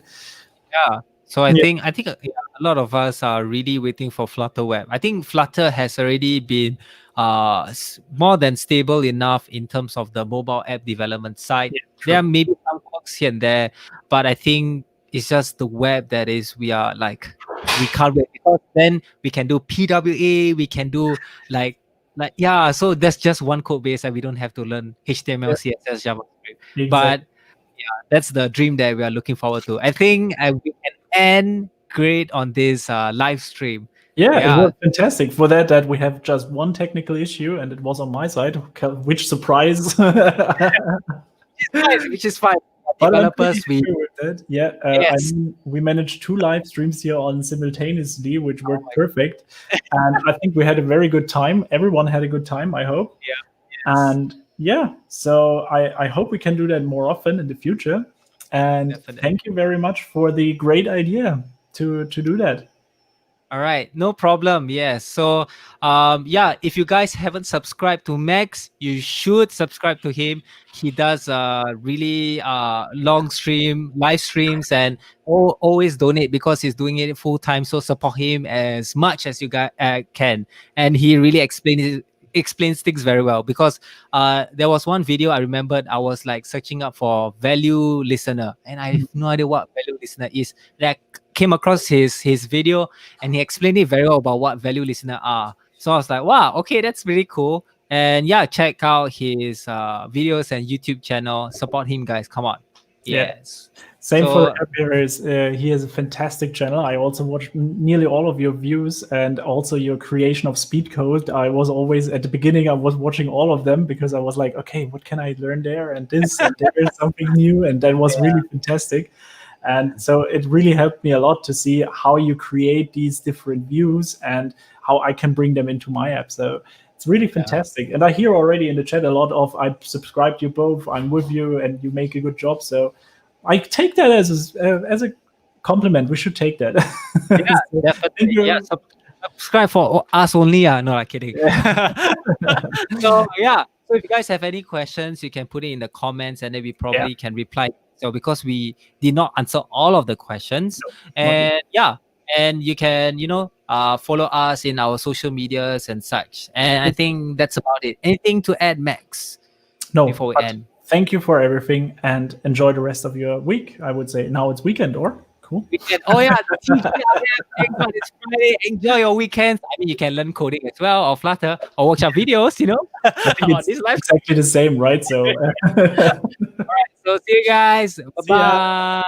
Yeah. So I Yeah. think yeah, a lot of us are really waiting for Flutter Web. I think Flutter has already been more than stable enough in terms of the mobile app development side. Yeah, There are true. maybe some quirks here and there, but I think it's just the web that is we can't wait, because then we can do PWA, we can do like yeah. So that's just one code base, and we don't have to learn HTML, Yeah, CSS, JavaScript. exactly. But that's the dream that we are looking forward to. I think we can end great on this live stream. Yeah, it Yeah, was fantastic. For that we have just one technical issue, and it was on my side. Which surprise! which is fine. But I'm pretty Developers, we happy with that. Yeah, I yes. mean, we managed 2 live streams here on simultaneously, which Oh worked my perfect. And I think we had a very good time. Everyone had a good time, I hope. yeah, yes, And yeah, so I hope we can do that more often in the future. And definitely. thank you very much for the great idea to do that. All right, no problem. Yes. So, yeah, if you guys haven't subscribed to Max, you should subscribe to him. He does really live streams, and always donate because he's doing it full time. So support him as much as you guys can, and he really explains it. explains things very well, because there was one video I remembered. I was like searching up for value listener, and I have no idea what value listener is. That came across his video, and he explained it very well about what value listener are. So I was like, wow, okay, that's really cool. And yeah, check out his videos and YouTube channel. Support him, guys. Come on. Yeah. Yes. Same for So Harris. He has a fantastic channel. I also watched nearly all of your views and also your creation of speed code. I was always at the beginning, I was watching all of them because I was like, okay, what can I learn there? And this, and there is something new. And that was really fantastic. And so it really helped me a lot to see how you create these different views and how I can bring them into my app. So it's really fantastic. And I hear already in the chat a lot of, I subscribed you both, I'm with you, and you make a good job. So I take that as a compliment. We should take that. yeah, definitely. Yeah, subscribe for us only. No, I'm kidding. So yeah, so if you guys have any questions, you can put it in the comments, and then we probably can reply. So because we did not answer all of the questions, and yeah, and you can follow us in our social medias and such. And I think that's about it. Anything to add, Max? No, before we end. Thank you for everything, and enjoy the rest of your week. I would say now it's weekend, or cool. Weekend. Oh yeah, it's Friday. Enjoy your weekends. I mean, you can learn coding as well, or Flutter, or watch our videos. I think it's exactly the same, right? So, all right. So see you guys. Bye bye.